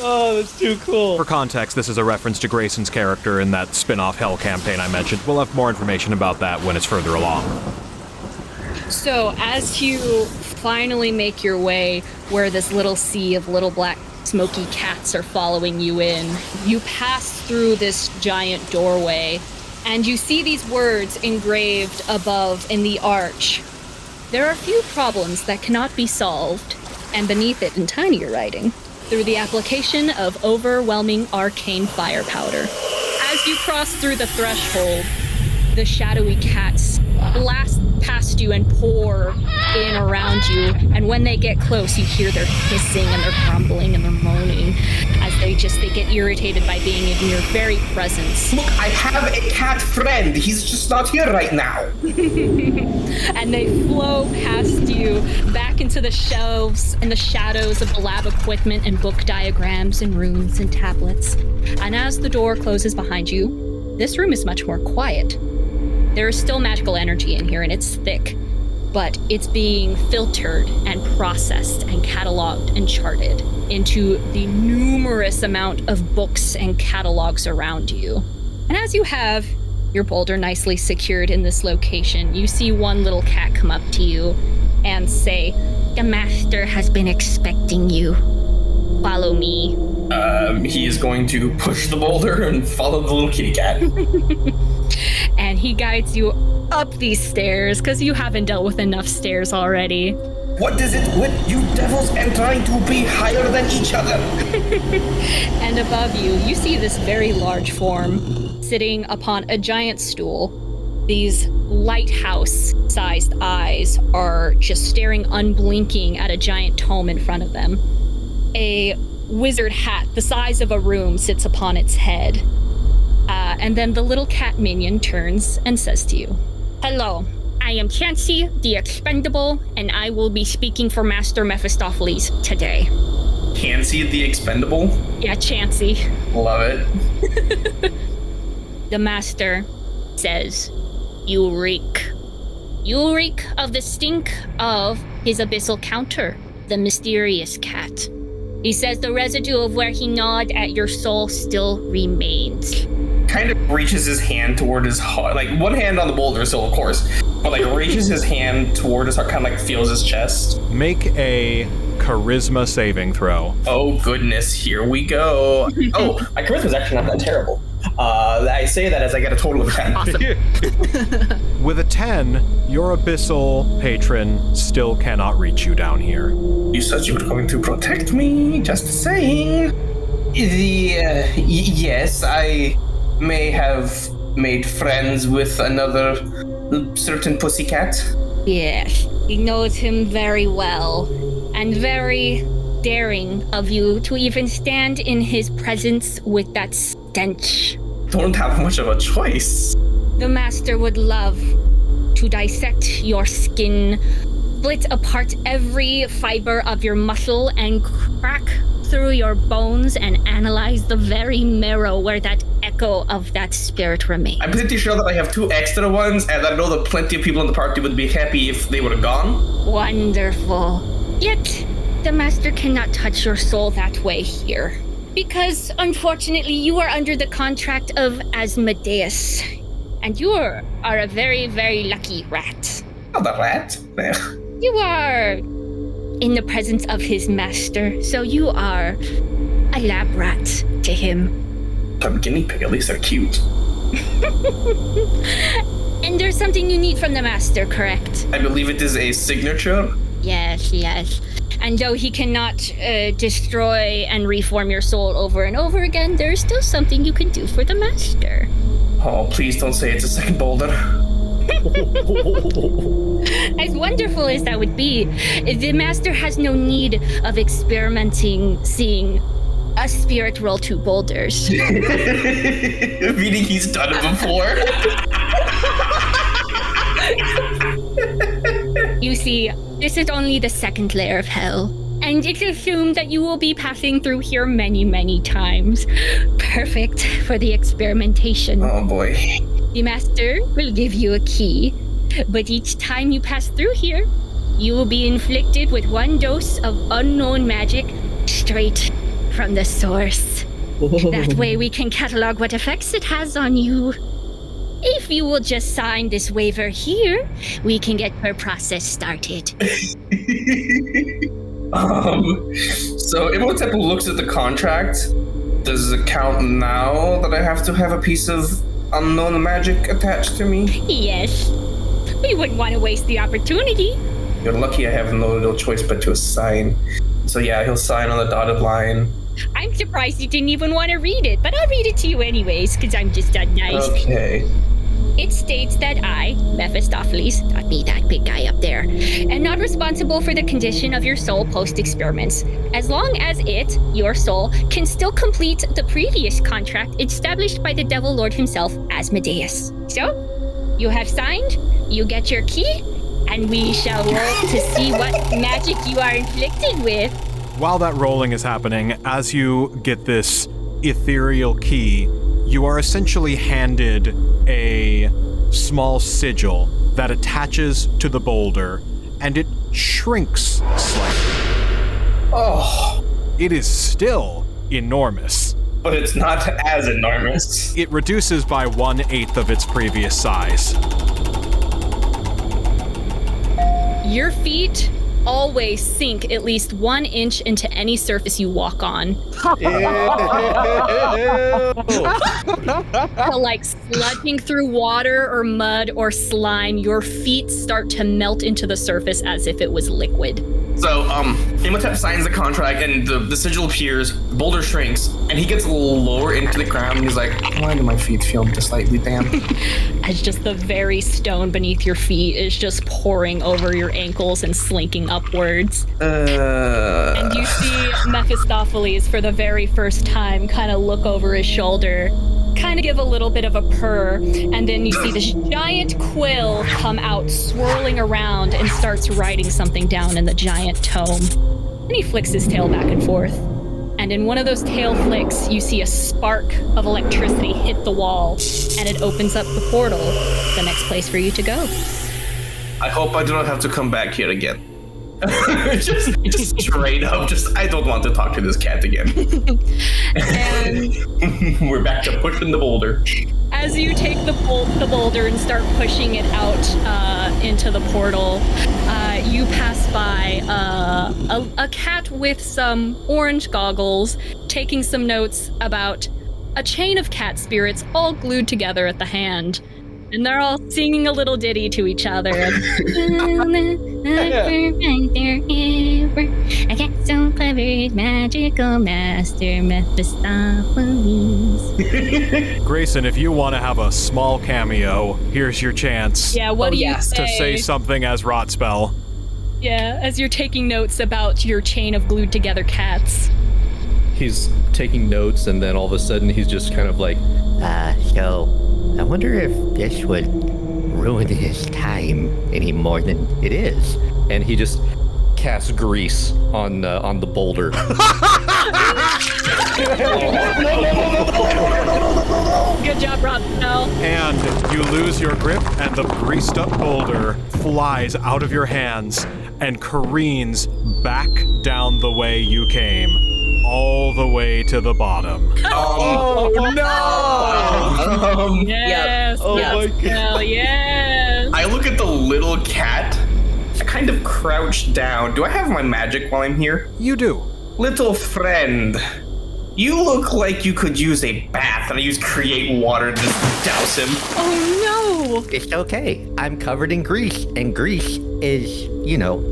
S4: Oh, that's too cool.
S1: For context, this is a reference to Grayson's character in that spin-off Hell campaign I mentioned. We'll have more information about that when it's further along.
S3: So as you finally make your way where this little sea of little black smoky cats are following you in, you pass through this giant doorway, and you see these words engraved above in the arch. There are few problems that cannot be solved, and beneath it in tinier writing, through the application of overwhelming arcane fire powder. As you cross through the threshold, the shadowy cats blast past you and pour in around you, and when they get close, you hear their hissing and their grumbling and their moaning as they get irritated by being in your very presence.
S6: Look, I have a cat friend. He's just not here right now.
S3: And they flow past you back into the shelves and the shadows of the lab equipment and book diagrams and runes and tablets. And as the door closes behind you, this room is much more quiet. There is still magical energy in here, and it's thick, but it's being filtered and processed and cataloged and charted into the numerous amount of books and catalogs around you. And as you have your boulder nicely secured in this location, you see one little cat come up to you and say,
S9: The master has been expecting you. Follow me.
S6: He is going to push the boulder and follow the little kitty cat.
S3: And he guides you up these stairs, because you haven't dealt with enough stairs already.
S6: What is it with you devils and trying to be higher than each other?
S3: And above you, you see this very large form sitting upon a giant stool. These lighthouse-sized eyes are just staring unblinking at a giant tome in front of them. A wizard hat the size of a room sits upon its head. And then the little cat minion turns and says to you,
S9: Hello, I am Chansey, the Expendable, and I will be speaking for Master Mephistopheles today.
S6: Chansey the Expendable?
S3: Yeah, Chansey.
S6: Love it.
S9: The master says, You reek. You reek of the stink of his abyssal counter, the mysterious cat. He says the residue of where he gnawed at your soul still remains.
S6: kind of reaches his hand toward his heart, like one hand on the boulder still, of course, but like reaches his hand toward his heart, kind of like feels his chest.
S1: Make a charisma saving throw.
S6: Oh goodness, here we go. Oh, my charisma's actually not that terrible. I say that as I get a total of 10.
S3: Awesome.
S1: With a 10, your abyssal patron still cannot reach you down here.
S6: You said you were going to protect me, just saying. Yes, I may have made friends with another certain pussycat.
S9: Yes, he knows him very well, and very daring of you to even stand in his presence with that stench.
S6: Don't have much of a choice.
S9: The master would love to dissect your skin, split apart every fiber of your muscle, and crack through your bones and analyze the very marrow where that echo of that spirit remains.
S6: I'm pretty sure that I have 2 extra ones, and I know that plenty of people in the party would be happy if they were gone.
S9: Wonderful. Yet, the master cannot touch your soul that way here. Because, unfortunately, you are under the contract of Asmodeus. And you are a very, very lucky rat.
S6: Oh, the rat?
S9: You are in the presence of his master, so you are a lab rat to him.
S6: I'm a guinea pig, at least they're cute.
S9: And there's something you need from the master, correct?
S6: I believe it is a signature.
S9: Yes. And though he cannot destroy and reform your soul over and over again, there's still something you can do for the master.
S6: Oh, please don't say it's a second boulder.
S9: As wonderful as that would be, the master has no need of experimenting, seeing a spirit roll 2 boulders.
S6: Meaning he's done it before.
S9: You see, this is only the 2nd layer of hell, and it's assumed that you will be passing through here many, many times. Perfect for the experimentation.
S6: Oh boy.
S9: The master will give you a key, but each time you pass through here, you will be inflicted with 1 dose of unknown magic straight from the source. That way we can catalog what effects it has on you. If you will just sign this waiver here, we can get her process started.
S6: So Imhotep looks at the contract. Does it count now that I have to have a piece of unknown magic attached to me?
S9: Yes. We wouldn't want to waste the opportunity.
S6: You're lucky I have no choice but to sign. So yeah, he'll sign on the dotted line.
S9: I'm surprised you didn't even want to read it, but I'll read it to you anyways, because I'm just that nice.
S6: Okay.
S9: It states that I, Mephistopheles, not me, that big guy up there, am not responsible for the condition of your soul post-experiments, as long as it, your soul, can still complete the previous contract established by the Devil Lord himself, Asmodeus. So, you have signed, you get your key, and we shall roll to see what magic you are inflicted with.
S1: While that rolling is happening, as you get this ethereal key, you are essentially handed a small sigil that attaches to the boulder, and it shrinks slightly.
S6: Oh.
S1: It is still enormous.
S6: But it's not as enormous.
S1: It reduces by 1/8 of its previous size.
S3: Your feet always sink at least 1 inch into any surface you walk on. So like sludging through water or mud or slime, your feet start to melt into the surface as if it was liquid.
S6: So, Imhotep signs the contract, and the sigil appears, the boulder shrinks, and he gets a little lower into the ground, and he's like, why do my feet feel just slightly damp?
S3: As just the very stone beneath your feet is just pouring over your ankles and slinking upwards. And you see Mephistopheles for the very first time kind of look over his shoulder, kind of give a little bit of a purr, and then you see this giant quill come out swirling around and starts writing something down in the giant tome. And he flicks his tail back and forth. And in one of those tail flicks, you see a spark of electricity hit the wall, and it opens up the portal, the next place for you to go.
S6: I hope I do not have to come back here again. just straight up, I don't want to talk to this cat again.
S3: And
S6: we're back to pushing the boulder.
S3: as you take the boulder and start pushing it out into the portal, you pass by a cat with some orange goggles, taking some notes about a chain of cat spirits all glued together at the hand. And they're all singing a little ditty to each other.
S9: A cat so clever, magical master Mephistopheles.
S1: Grayson, if you want to have a small cameo, here's your chance
S3: Yeah, what do you
S7: yes.
S3: say?
S1: to say something as Rotspell.
S3: Yeah, as you're taking notes about your chain of glued together cats.
S4: He's taking notes, and then all of a sudden he's just kind of like,
S10: So I wonder if this would ruin his time any more than it is.
S4: and he just casts grease on the boulder.
S3: Good job, Rotspell.
S1: And you lose your grip, and the greased up boulder flies out of your hands and careens back down the way you came, all the way to the bottom.
S6: Oh no!
S3: Yes.
S4: Oh
S3: yes,
S4: my God.
S3: Hell yes.
S6: I look at the little cat. I kind of crouch down. Do I have my magic while I'm here?
S1: You do.
S6: Little friend, you look like you could use a bath, and I use create water to just douse him.
S3: Oh no.
S10: It's okay. I'm covered in grease, and grease is,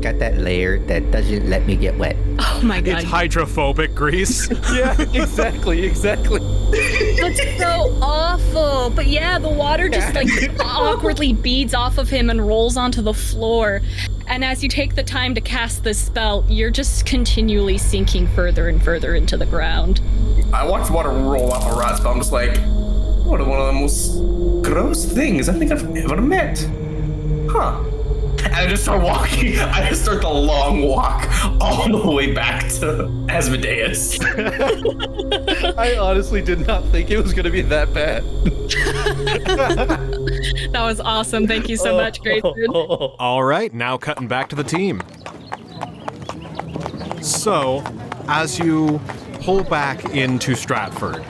S10: got that layer that doesn't let me get wet.
S3: Oh my god.
S1: It's hydrophobic grease.
S4: Yeah, exactly.
S3: That's so awful. But yeah, the water just awkwardly beads off of him and rolls onto the floor. And as you take the time to cast this spell, you're just continually sinking further and further into the ground.
S6: I watch water roll off a rot spell. I'm just like, what one of the most gross things I think I've ever met. Huh. And I just start walking. I just start the long walk all the way back to Asmodeus.
S4: I honestly did not think it was going to be that bad.
S3: That was awesome. Thank you so much, Grayson.
S1: All right, now cutting back to the team. So, as you pull back into Stratford,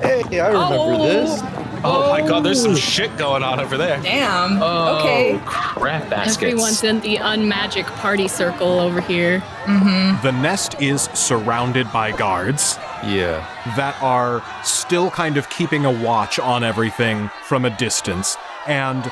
S4: Hey, I remember this.
S5: Oh my god, there's some shit going on over there.
S7: Damn.
S2: Oh,
S7: Okay.
S2: crap baskets.
S3: Everyone's in the unmagic party circle over here.
S1: the nest is surrounded by guards
S4: Yeah.
S1: that are still kind of keeping a watch on everything from a distance, and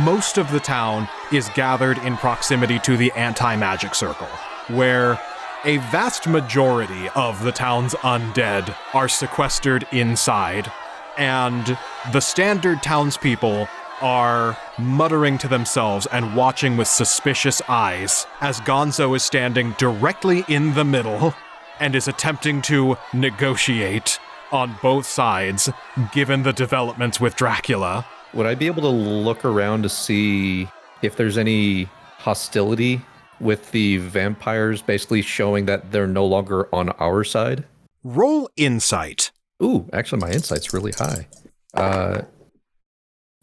S1: most of the town is gathered in proximity to the anti-magic circle, where a vast majority of the town's undead are sequestered inside, and the standard townspeople are muttering to themselves and watching with suspicious eyes as Gonzo is standing directly in the middle and is attempting to negotiate on both sides, given the developments with Dracula.
S4: Would I be able to look around to see if there's any hostility with the vampires, basically showing that they're no longer on our side?
S1: Roll insight.
S4: Ooh, actually, my insight's really high. I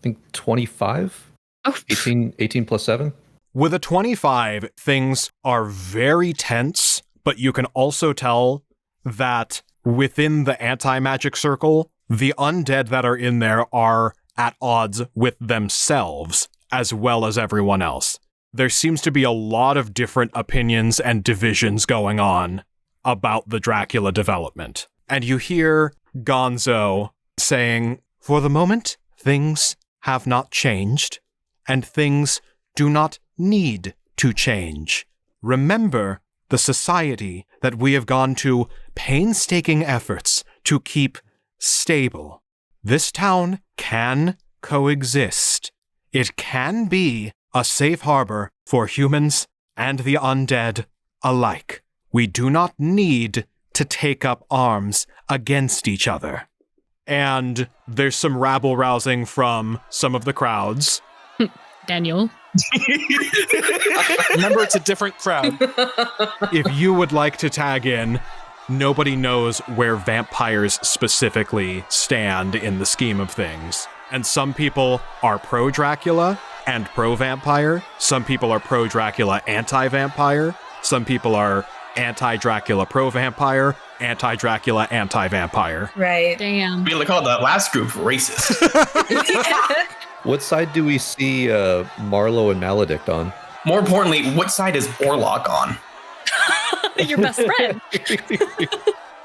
S4: think 25?
S3: Oh,
S4: 18 plus 7?
S1: With a 25, things are very tense, but you can also tell that within the anti-magic circle, the undead that are in there are at odds with themselves as well as everyone else. There seems to be a lot of different opinions and divisions going on about the Dracula development. And you hear Gonzo saying, "For the moment, things have not changed, and things do not need to change. Remember the society that we have gone to painstaking efforts to keep stable. This town can coexist. It can be a safe harbor for humans and the undead alike. We do not need to take up arms against each other." And there's some rabble-rousing from some of the crowds.
S3: Daniel.
S5: Remember, it's a different crowd.
S1: If you would like to tag in, nobody knows where vampires specifically stand in the scheme of things. And some people are pro-Dracula and pro-vampire. Some people are pro-Dracula, anti-vampire. Some people are anti-Dracula pro-vampire, anti-Dracula anti-vampire.
S7: Right.
S3: Damn.
S6: We call that last group racist.
S4: What side do we see Marlowe and Maledict on?
S6: More importantly, what side is Orlok on?
S3: Your best friend.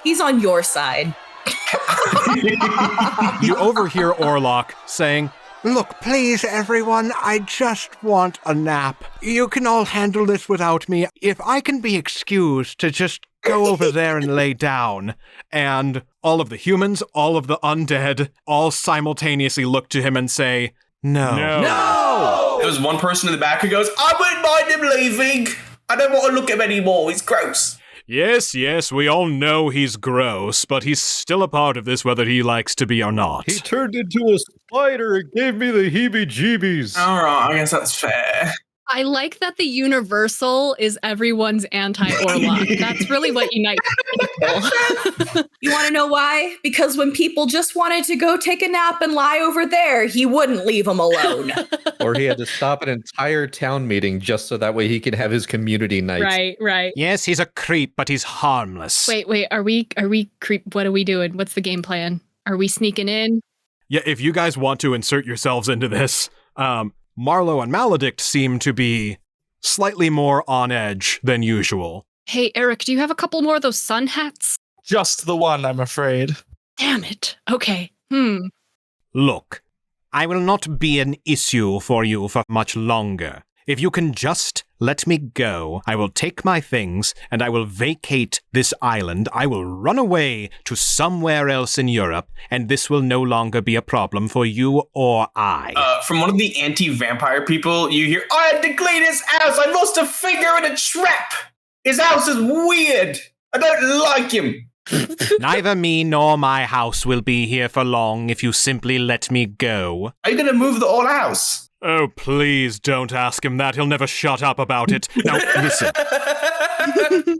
S7: He's on your side.
S1: You overhear Orlok saying,
S11: Look, please, everyone, I just want a nap. You can all handle this without me. If I can be excused to just go over there and lay down.
S1: And all of the humans, all of the undead, all simultaneously look to him and say, No.
S6: There's one person in the back who goes, I wouldn't mind him leaving. I don't want to look at him anymore. He's gross.
S1: Yes, we all know he's gross, but he's still a part of this whether he likes to be or not.
S4: He turned into a spider and gave me the heebie-jeebies.
S6: All right, I guess that's fair.
S3: I like that the universal is everyone's anti-Orlok. That's really what unites people.
S7: You want to know why? Because when people just wanted to go take a nap and lie over there, he wouldn't leave them alone.
S4: Or he had to stop an entire town meeting just so that way he could have his community night.
S3: Right.
S1: Yes, he's a creep, but he's harmless.
S3: Wait, are we creep? What are we doing? What's the game plan? Are we sneaking in?
S1: Yeah, if you guys want to insert yourselves into this, Marlowe and Maledict seem to be slightly more on edge than usual.
S3: Hey, Erik, do you have a couple more of those sun hats?
S5: Just the one, I'm afraid.
S3: Damn it. Okay.
S1: Look, I will not be an issue for you for much longer. If you can just let me go, I will take my things and I will vacate this island. I will run away to somewhere else in Europe, and this will no longer be a problem for you or I.
S6: From one of the anti-vampire people, you hear, I had to clean his house. I lost a finger in a trap. His house is weird. I don't like him.
S1: Neither me nor my house will be here for long if you simply let me go.
S6: Are you going to move the whole house?
S1: Oh, please don't ask him that. He'll never shut up about it. Now, listen.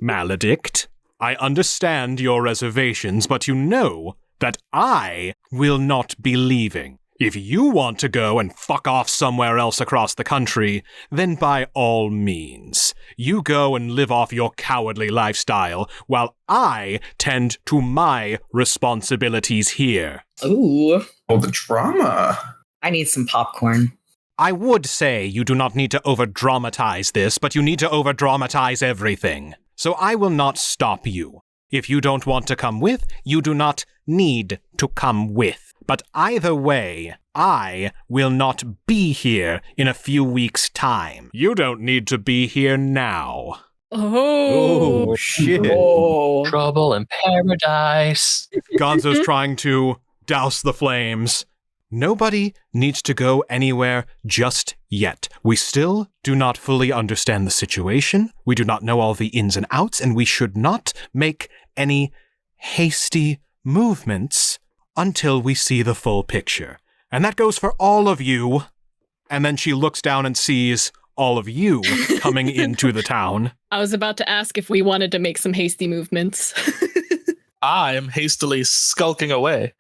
S1: Maledict, I understand your reservations, but you know that I will not be leaving. If you want to go and fuck off somewhere else across the country, then by all means, you go and live off your cowardly lifestyle while I tend to my responsibilities here.
S7: Ooh.
S6: Oh, the drama.
S7: I need some popcorn.
S1: I would say you do not need to over-dramatize this, but you need to over-dramatize everything. So I will not stop you. If you don't want to come with, you do not need to come with. But either way, I will not be here in a few weeks' time. You don't need to be here now.
S3: Oh,
S4: shit.
S7: Oh.
S8: Trouble in paradise.
S1: Gonzo's trying to douse the flames. Nobody needs to go anywhere just yet. We still do not fully understand the situation. We do not know all the ins and outs, and we should not make any hasty movements until we see the full picture. And that goes for all of you. And then she looks down and sees all of you coming into the town.
S3: I was about to ask if we wanted to make some hasty movements.
S5: I am hastily skulking away.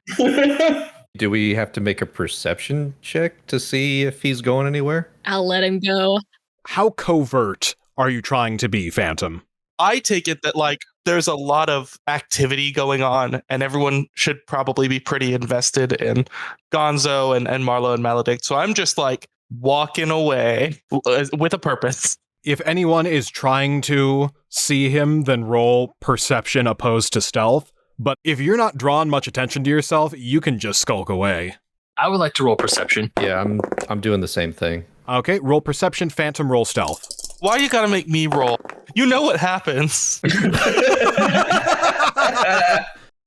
S4: Do we have to make a perception check to see if he's going anywhere?
S3: I'll let him go.
S1: How covert are you trying to be, Phantom?
S5: I take it that, like, there's a lot of activity going on, and everyone should probably be pretty invested in Gonzo and Marlowe and Maledict. So I'm just, like, walking away with a purpose.
S1: If anyone is trying to see him, then roll perception opposed to stealth. But if you're not drawing much attention to yourself, you can just skulk away.
S8: I would like to roll perception.
S4: Yeah, I'm doing the same thing.
S1: Okay, roll perception, Phantom, roll stealth.
S5: Why you gotta make me roll? You know what happens.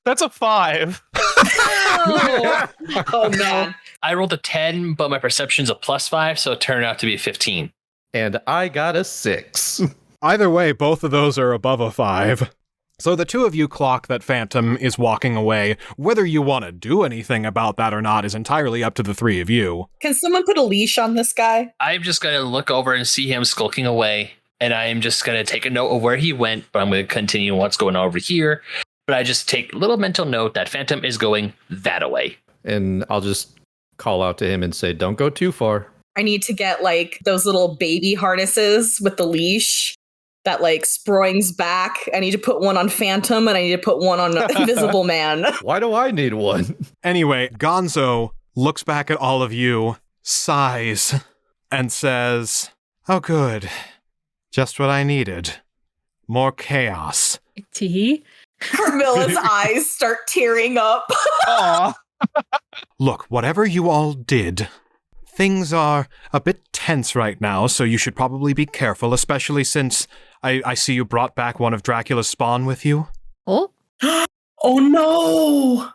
S5: That's a 5.
S7: Oh, man.
S8: I rolled a 10, but my perception's a +5, so it turned out to be 15.
S4: And I got a 6.
S1: Either way, both of those are above a 5. So the two of you clock that Phantom is walking away. Whether you want to do anything about that or not is entirely up to the three of you.
S7: Can someone put a leash on this guy?
S8: I'm just going to look over and see him skulking away, and I am just going to take a note of where he went, but I'm going to continue what's going on over here. But I just take a little mental note that Phantom is going that away.
S4: And I'll just call out to him and say, don't go too far.
S7: I need to get, like, those little baby harnesses with the leash that like springs back. I need to put one on Phantom and I need to put one on Invisible Man.
S4: Why do I need one?
S1: Anyway, Gonzo looks back at all of you, sighs, and says, "Oh, good. Just what I needed. More chaos."
S3: Tea?
S7: Carmilla's eyes start tearing up.
S5: Aw.
S1: Look, whatever you all did, things are a bit tense right now, so you should probably be careful, especially since I see you brought back one of Dracula's spawn with you.
S3: Oh?
S6: Oh no!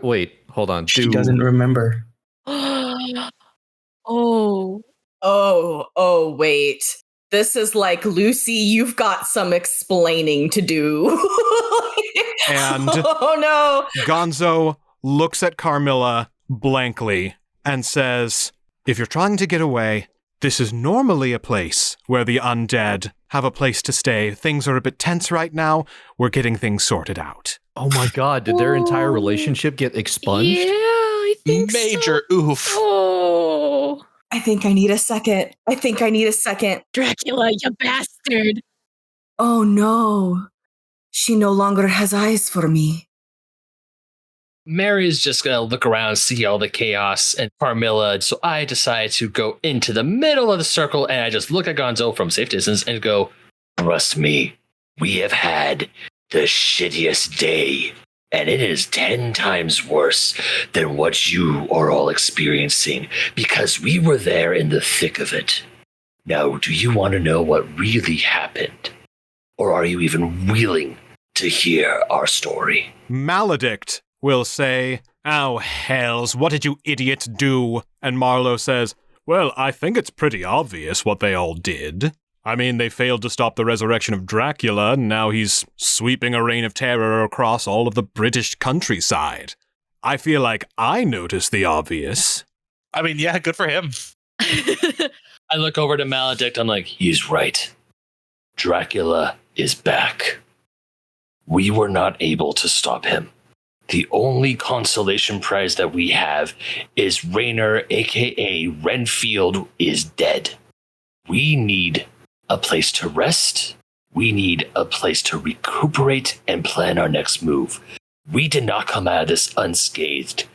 S4: Wait, hold on.
S6: She doesn't remember.
S3: Oh.
S7: Oh, wait. This is like, Lucy, you've got some explaining to do.
S1: And
S7: oh no.
S1: Gonzo looks at Carmilla blankly and says, "If you're trying to get away, this is normally a place where the undead have a place to stay. Things are a bit tense right now. We're getting things sorted out."
S4: Oh my god, did their entire relationship get expunged?
S3: Yeah, I think
S5: Major oof.
S3: Oh.
S7: I think I need a second.
S3: Dracula, you bastard.
S7: Oh no. She no longer has eyes for me.
S2: Mary's just going to look around, see all the chaos, and Carmilla. So I decide to go into the middle of the circle, and I just look at Gonzo from safe distance and go,
S8: Trust me, we have had the shittiest day, and it is 10 times worse than what you are all experiencing, because we were there in the thick of it. Now, do you want to know what really happened? Or are you even willing to hear our story?
S1: Maledict will say, "Oh, hells, what did you idiots do?" And Marlowe says, "Well, I think it's pretty obvious what they all did. I mean, they failed to stop the resurrection of Dracula, and now he's sweeping a reign of terror across all of the British countryside. I feel like I noticed the obvious."
S5: I mean, yeah, good for him.
S2: I look over to Maledict. I'm like,
S8: He's right. Dracula is back. We were not able to stop him. The only consolation prize that we have is Raynor, aka Renfield, is dead. We need a place to rest. We need a place to recuperate and plan our next move. We did not come out of this unscathed.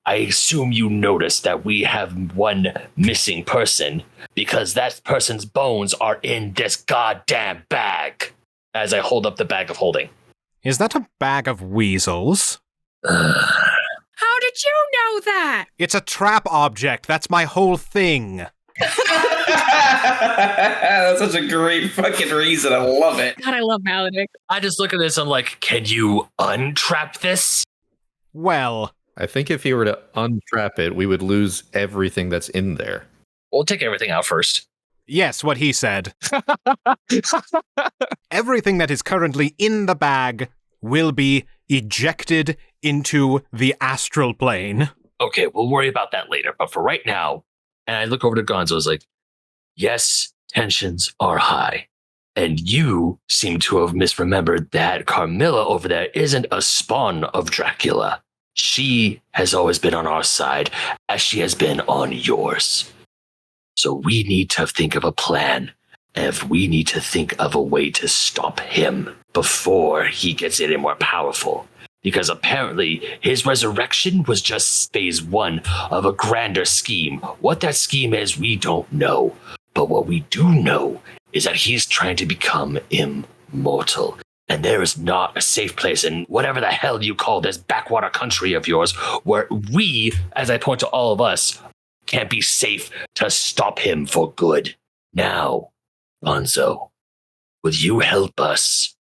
S8: I assume you noticed that we have one missing person because that person's bones are in this goddamn bag. As I hold up the bag of holding.
S1: Is that a bag of weasels?
S3: How did you know that?
S1: It's a trap object. That's my whole thing.
S6: That's such a great fucking reason. I love it.
S3: God, I love Maledict.
S2: I just look at this. I'm like,
S8: Can you untrap this?
S1: Well,
S4: I think if he were to untrap it, we would lose everything that's in there.
S2: we'll take everything out first.
S1: yes, what he said. Everything that is currently in the bag will be ejected into the astral plane.
S8: Okay, we'll worry about that later. But for right now,
S2: And I look over to Gonzo. I was like,
S8: yes, tensions are high. And you seem to have misremembered that Carmilla over there isn't a spawn of Dracula. She has always been on our side, as she has been on yours. So we need to think of a plan, and we need to think of a way to stop him before he gets any more powerful. Because apparently his resurrection was just phase 1 of a grander scheme. What that scheme is, we don't know. But what we do know is that he's trying to become immortal. And there is not a safe place in whatever the hell you call this backwater country of yours where we, as I point to all of us, can't be safe to stop him for good. Now, Gonzo, will you help us?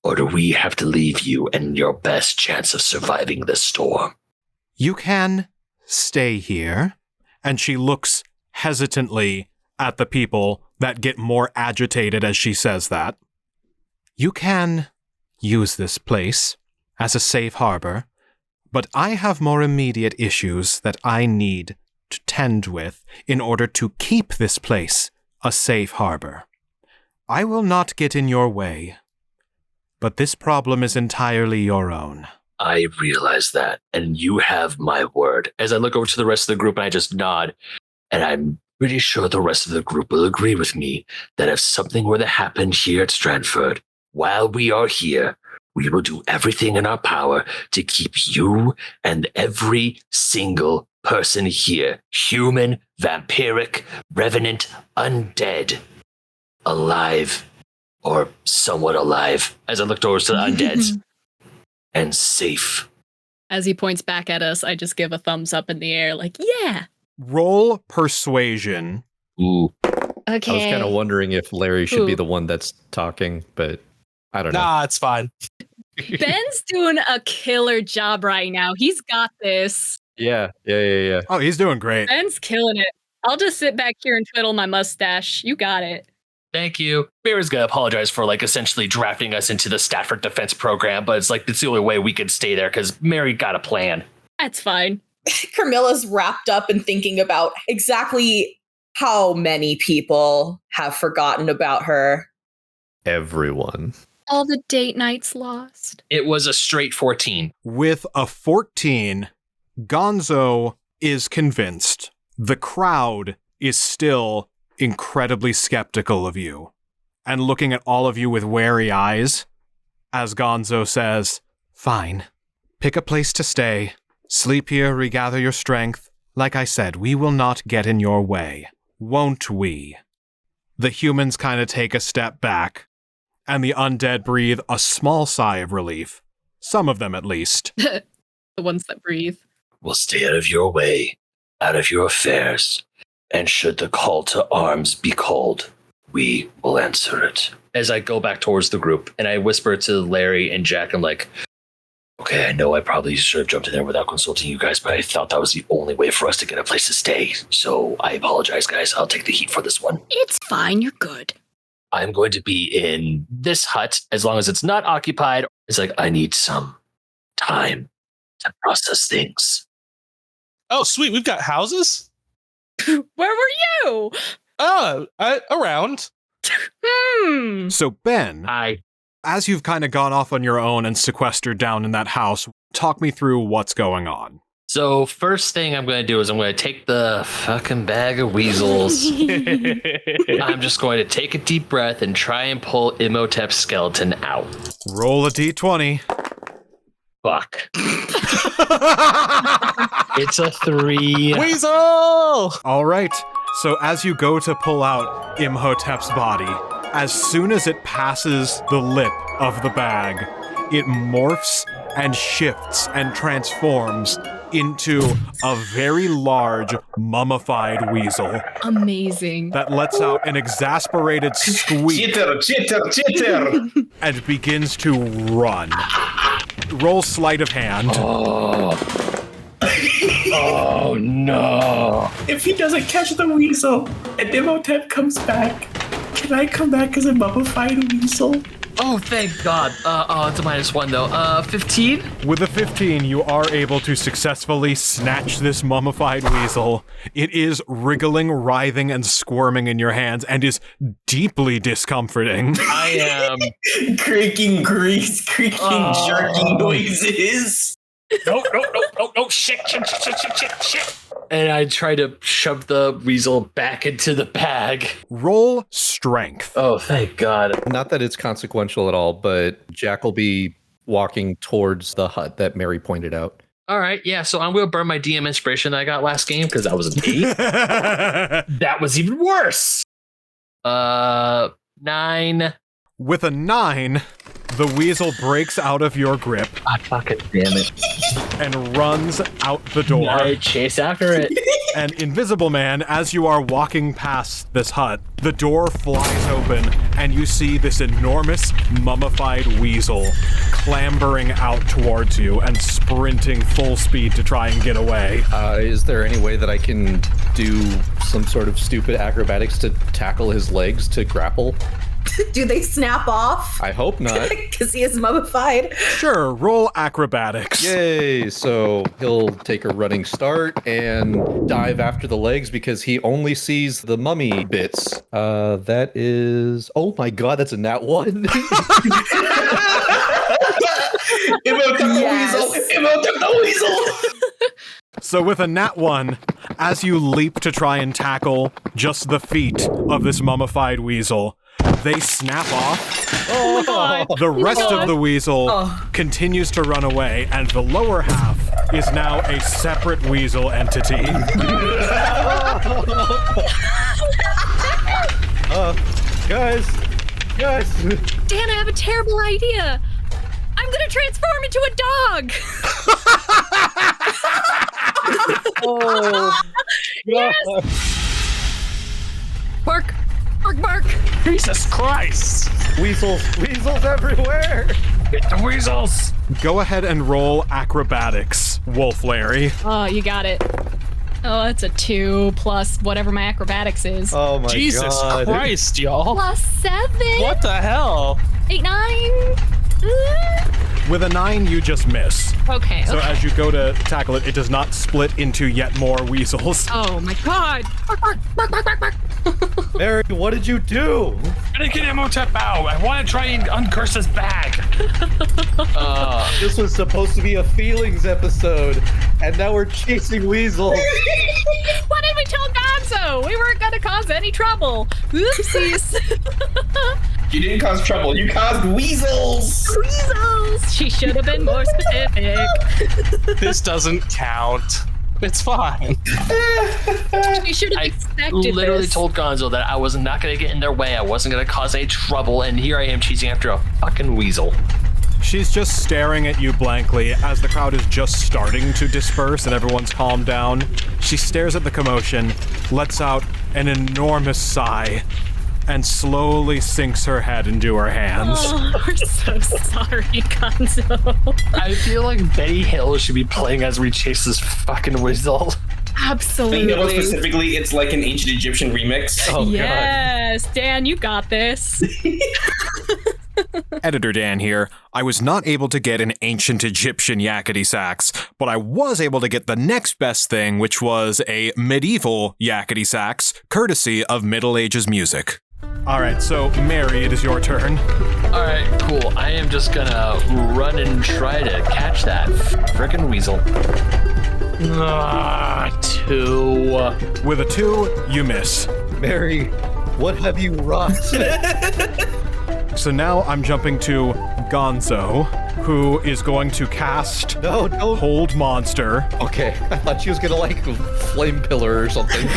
S8: Or do we have to leave you and your best chance of surviving the storm?
S1: You can stay here. And she looks hesitantly at the people that get more agitated as she says that. You can use this place as a safe harbor, but I have more immediate issues that I need to tend with in order to keep this place a safe harbor. I will not get in your way, but this problem is entirely your own.
S8: I realize that, and you have my word. As I look over to the rest of the group and I just nod, and I'm pretty sure the rest of the group will agree with me that if something were to happen here at Stratford, while we are here, we will do everything in our power to keep you and every single person here, human, vampiric, revenant, undead, alive, or somewhat alive, as I look towards the undeads, and safe.
S3: As he points back at us, I just give a thumbs up in the air, like, yeah.
S1: Roll persuasion.
S8: Ooh.
S3: Okay.
S4: I was kind of wondering if Larry should be the one that's talking, but I don't know.
S5: Nah, it's fine.
S3: Ben's doing a killer job right now. He's got this.
S4: Yeah.
S1: Oh, he's doing great.
S3: Ben's killing it. I'll just sit back here and twiddle my mustache. You got it.
S8: Thank you. Barry's gonna apologize for essentially drafting us into the Stratford Defense Program, but it's the only way we could stay there because Mary got a plan.
S3: That's fine.
S7: Carmilla's wrapped up in thinking about exactly how many people have forgotten about her.
S4: Everyone.
S3: All the date nights lost.
S2: It was a straight 14.
S1: With a 14, Gonzo is convinced. The crowd is still incredibly skeptical of you and looking at all of you with wary eyes as Gonzo says, "Fine, pick a place to stay. Sleep here, regather your strength. Like I said, we will not get in your way, won't we?" The humans kind of take a step back, and the undead breathe a small sigh of relief. Some of them, at least.
S3: The ones that breathe.
S8: We'll stay out of your way, out of your affairs, and should the call to arms be called, we will answer it.
S2: As I go back towards the group, and I whisper to Larry and Jack, I'm like,
S8: Okay, I know I probably should have jumped in there without consulting you guys, but I thought that was the only way for us to get a place to stay. So I apologize, guys. I'll take the heat for this one.
S3: It's fine. You're good.
S8: I'm going to be in this hut as long as it's not occupied. It's I need some time to process things.
S5: Oh, sweet. We've got houses?
S3: Where were you?
S5: Around.
S1: So Ben,
S2: I
S1: as you've kind of gone off on your own and sequestered down in that house, talk me through what's going on.
S2: So first thing I'm going to do is I'm going to take the fucking bag of weasels. I'm just going to take a deep breath and try and pull Imhotep's skeleton out.
S1: Roll a d20.
S2: Fuck. It's a 3.
S5: Weasel!
S1: All right. So as you go to pull out Imhotep's body, as soon as it passes the lip of the bag, it morphs and shifts and transforms into a very large mummified weasel
S3: Amazing.
S1: that lets out an exasperated squeak
S6: Chitter.
S1: and begins to run. Roll sleight of hand.
S2: Oh no.
S6: If he doesn't catch the weasel and Imhotep comes back, can I come back as a mummified weasel?
S2: Oh, thank God. It's a -1 though. 15?
S1: With a 15, you are able to successfully snatch this mummified weasel. It is wriggling, writhing, and squirming in your hands and is deeply discomforting.
S2: I am.
S6: Creaking grease, creaking, jerking noises.
S2: No, shit. And I try to shove the weasel back into the bag.
S1: Roll strength.
S2: Oh, thank God.
S4: Not that it's consequential at all, but Jack will be walking towards the hut that Mary pointed out.
S2: All right, yeah, so I'm going to burn my DM inspiration that I got last game because that was an 8. That was even worse. 9.
S1: With a 9, the weasel breaks out of your grip
S2: God fucking damn it.
S1: and runs out the door.
S2: I chase after it.
S1: And Invisible Man, as you are walking past this hut, the door flies open and you see this enormous mummified weasel clambering out towards you and sprinting full speed to try and get away.
S4: Is there any way that I can do some sort of stupid acrobatics to tackle his legs to grapple?
S7: Do they snap off?
S4: I hope not.
S7: Because he is mummified.
S1: Sure, roll acrobatics.
S4: Yay! So he'll take a running start and dive after the legs because he only sees the mummy bits. That is... Oh my god, that's a nat 1.
S6: Imhotep the weasel! Imhotep the weasel!
S1: So with a nat 1, As you leap to try and tackle just the feet of this mummified weasel, they snap off. The rest of the weasel continues to run away, and the lower half is now a separate weasel entity.
S4: Guys.
S3: Dan, I have a terrible idea. I'm gonna transform into a dog. Yes. Bark.
S8: Jesus Christ!
S4: Weasels everywhere.
S8: Get the weasels!
S1: Go ahead and roll acrobatics, Wolf Larry.
S3: Oh, you got it. Oh, that's a 2 plus whatever my acrobatics is.
S4: Oh my
S5: Jesus
S4: god.
S5: Christ, y'all.
S3: Plus 7.
S5: What the hell?
S3: 8, 9.
S1: With a 9, you just miss.
S3: Okay.
S1: So as you go to tackle it, it does not split into yet more weasels.
S3: Oh my god. Bark.
S4: Mary, what did you do?
S8: I didn't get Imhotep out. I want to try and uncurse his bag.
S4: This was supposed to be a feelings episode, and now we're chasing weasels.
S3: Why did we tell Gonzo? We weren't gonna cause any trouble. Oopsies.
S6: You didn't cause trouble. You caused weasels.
S3: Weasels. She should have been more specific.
S5: This doesn't count. It's fine.
S3: She should have
S8: I
S3: expected
S8: literally
S3: this.
S8: told Gonzo that I was not going to get in their way. I wasn't going to cause any trouble, and here I am chasing after a fucking weasel.
S1: She's just staring at you blankly as the crowd is just starting to disperse and everyone's calmed down. She stares at the commotion, lets out an enormous sigh, and slowly sinks her head into her hands.
S3: Oh, we're so sorry, Gonzo.
S8: I feel like Betty Hill should be playing as we chase this fucking weasel.
S3: Absolutely.
S6: You know, specifically, it's like an ancient Egyptian remix.
S4: Oh
S3: Yes, Dan, you got this.
S1: Editor Dan here. I was not able to get an ancient Egyptian Yakety sax, but I was able to get the next best thing, which was a medieval Yakety sax, courtesy of Middle Ages music. All right, so Mary, it is your turn.
S8: All right, cool. I am just gonna run and try to catch that frickin' weasel. 2.
S1: With a 2, you miss.
S4: Mary, what have you wrought?
S1: So now I'm jumping to Gonzo, who is going to cast
S4: No, don't.
S1: Hold Monster.
S4: Okay, I thought she was gonna like flame pillar or something.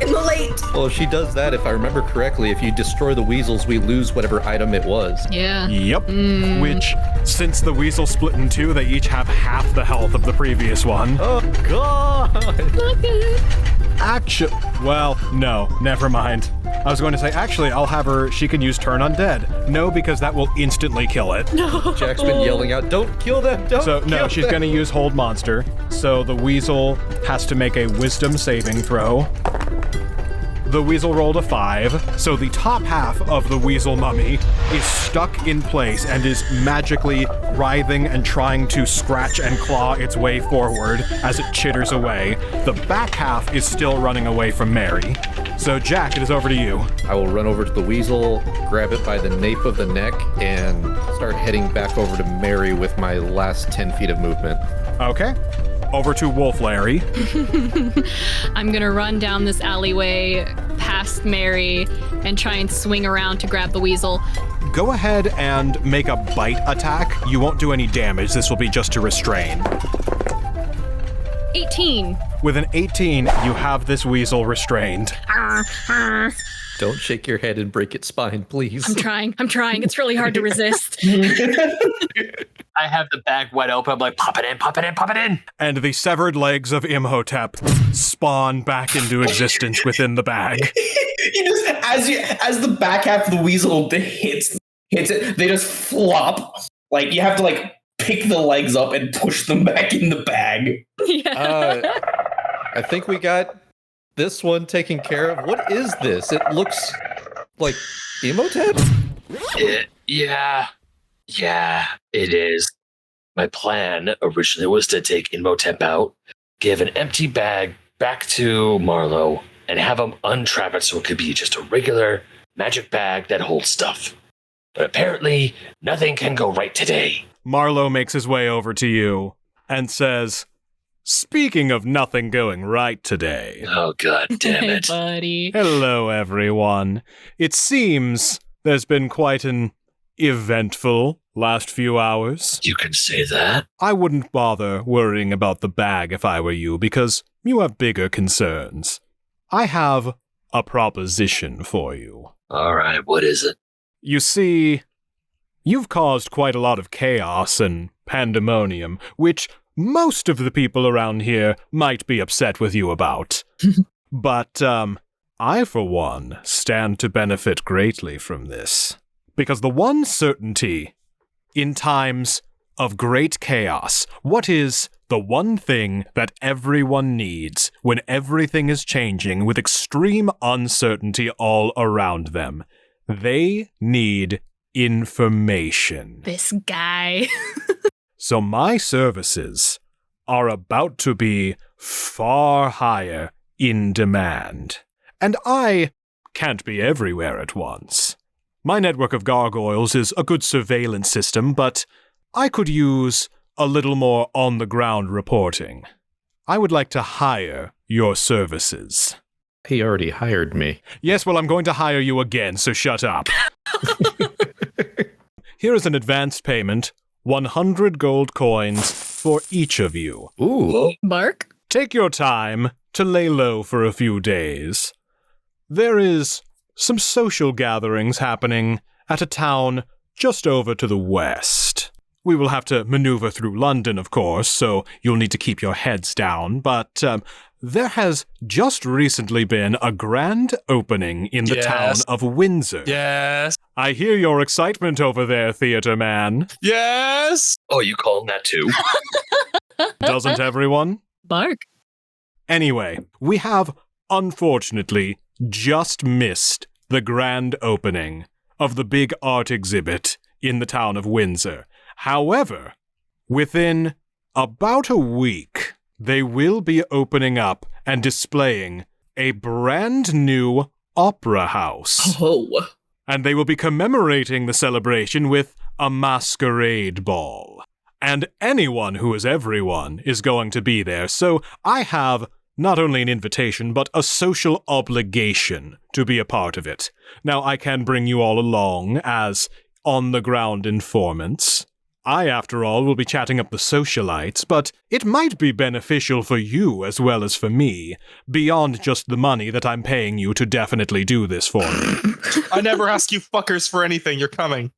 S7: Immolate.
S4: Well, if she does that, if I remember correctly, if you destroy the weasels, we lose whatever item it was.
S3: Yeah.
S1: Yep. Which, since the weasel split in 2, they each have half the health of the previous one.
S4: Oh god!
S3: Not good.
S1: Well, no, never mind. I was going to say, actually, I'll have her, she can use Turn Undead. No, because that will instantly kill it.
S3: No.
S4: Jack's been yelling out, "Don't kill them! Don't!"
S1: So, no,
S4: kill
S1: she's
S4: them."
S1: going to use Hold Monster. So the weasel has to make a Wisdom saving throw. The weasel rolled a 5, so the top half of the weasel mummy is stuck in place and is magically writhing and trying to scratch and claw its way forward as it chitters away. The back half is still running away from Mary. So Jack, it is over to you.
S4: I will run over to the weasel, grab it by the nape of the neck, and start heading back over to Mary with my last 10 feet of movement.
S1: Okay. Over to Wolf Larry.
S3: I'm gonna run down this alleyway past Mary and try and swing around to grab the weasel.
S1: Go ahead and make a bite attack. You won't do any damage. This will be just to restrain.
S3: 18.
S1: With an 18, you have this weasel restrained.
S4: Don't shake your head and break its spine, please.
S3: I'm trying. It's really hard to resist.
S8: I have the bag wide open. I'm like, pop it in, pop it in, pop it in.
S1: And the severed legs of Imhotep spawn back into existence within the bag.
S6: You just as the back half of the weasel hits it, they just flop. Like you have to like pick the legs up and push them back in the bag.
S3: Yeah.
S4: I think we got this one taken care of. What is this? It looks like Imhotep?
S8: Yeah, it is. My plan originally was to take Imhotep out, give an empty bag back to Marlowe, and have him untrap it so it could be just a regular magic bag that holds stuff. But apparently, nothing can go right today.
S1: Marlowe makes his way over to you and says, speaking of nothing going right today.
S8: Oh, god damn
S3: Hey,
S8: it.
S3: buddy.
S1: Hello, everyone. It seems there's been quite an eventful last few hours.
S8: You can say that.
S1: I wouldn't bother worrying about the bag if I were you, because you have bigger concerns. I have a proposition for you.
S8: All right, what is it?
S1: You see, you've caused quite a lot of chaos and pandemonium, which most of the people around here might be upset with you about. But, I, for one, stand to benefit greatly from this. Because the one certainty in times of great chaos, what is the one thing that everyone needs when everything is changing with extreme uncertainty all around them? They need information.
S3: This guy.
S1: So my services are about to be far higher in demand. And I can't be everywhere at once. My network of gargoyles is a good surveillance system, but I could use a little more on-the-ground reporting. I would like to hire your services.
S4: He already hired me.
S1: Yes, well, I'm going to hire you again, so shut up. Here is an advance payment, 100 gold coins for each of you.
S4: Ooh.
S3: Bark?
S1: Take your time to lay low for a few days. There is some social gatherings happening at a town just over to the west. We will have to maneuver through London, of course, so you'll need to keep your heads down, but there has just recently been a grand opening in the town of Windsor.
S5: Yes.
S1: I hear your excitement over there, theater man.
S5: Yes.
S8: Oh, you calling that too?
S1: Doesn't everyone?
S3: Bark.
S1: Anyway, we have, unfortunately, just missed the grand opening of the big art exhibit in the town of Windsor. However, within about a week, they will be opening up and displaying a brand new opera house.
S7: Oh.
S1: And they will be commemorating the celebration with a masquerade ball. And anyone who is everyone is going to be there, so I have not only an invitation, but a social obligation to be a part of it. Now, I can bring you all along as on-the-ground informants. I, after all, will be chatting up the socialites, but it might be beneficial for you as well as for me, beyond just the money that I'm paying you to definitely do this for me.
S5: I never ask you fuckers for anything. You're coming.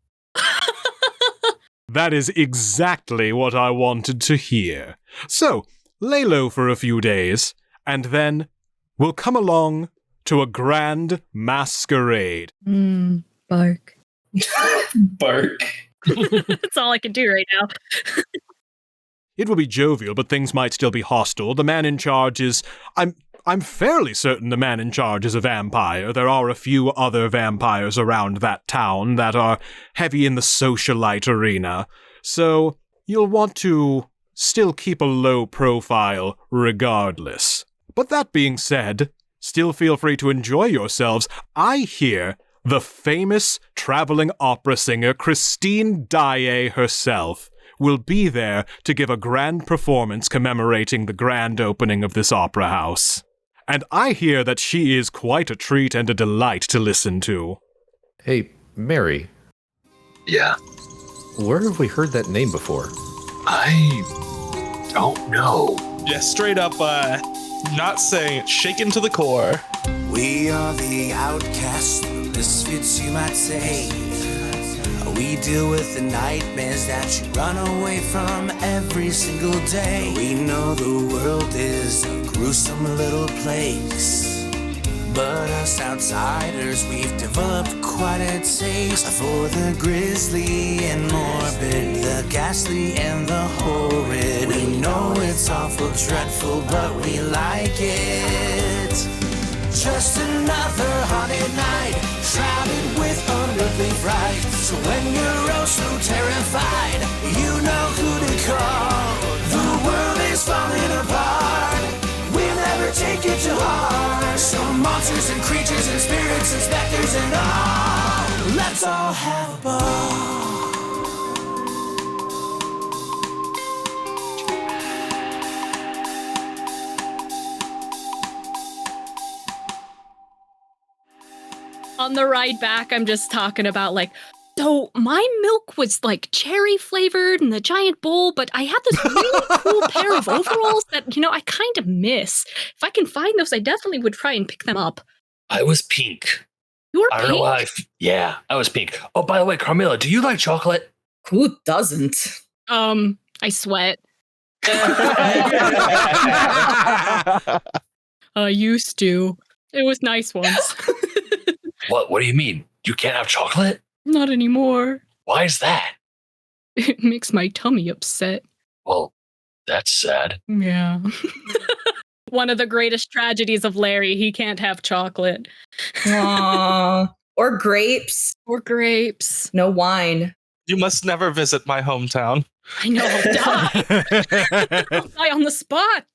S1: That is exactly what I wanted to hear. So, lay low for a few days, and then we'll come along to a grand masquerade.
S3: Bark.
S6: Bark.
S3: That's all I can do right now.
S1: It will be jovial, but things might still be hostile. The man in charge is... I'm fairly certain the man in charge is a vampire. There are a few other vampires around that town that are heavy in the socialite arena. So, you'll want to still keep a low profile regardless. But that being said, still feel free to enjoy yourselves. I hear the famous traveling opera singer Christine Daae herself will be there to give a grand performance commemorating the grand opening of this opera house. And I hear that she is quite a treat and a delight to listen to.
S4: Hey, Mary,
S8: Yeah.
S4: where have we heard that name before?
S8: I don't know.
S5: Yeah, straight up, not saying it. Shaken to the core.
S12: We are the outcasts, the misfits, you might say. We deal with the nightmares that you run away from every single day. We know the world is a gruesome little place, but us outsiders, we've developed quite a taste for the grisly and morbid, the ghastly and the horrid. We know it's awful, dreadful, but we like it. Just another haunted night, shrouded with unearthly fright. So when you're oh so terrified, you know who to call. The world is falling apart, we'll never take it to heart. Some monsters and creatures and spirits and specters and all, let's all have a ball.
S3: On the ride back, I'm just talking about like, so my milk was like cherry flavored in the giant bowl, but I had this really cool pair of overalls that, I kind of miss. If I can find those, I definitely would try and pick them up.
S8: I was pink.
S3: You were
S8: I
S3: pink?
S8: don't know why. Yeah, I was pink. Oh, by the way, Carmilla, do you like chocolate?
S7: Who doesn't?
S3: I sweat. I used to. It was nice once.
S8: What do you mean? You can't have chocolate?
S3: Not anymore.
S8: Why is that?
S3: It makes my tummy upset.
S8: Well, that's sad.
S3: Yeah. One of the greatest tragedies of Larry, he can't have chocolate.
S7: Aww. Or grapes.
S3: Or grapes.
S7: No wine.
S5: You must never visit my hometown.
S3: I know, I'll die. I'll die on the spot.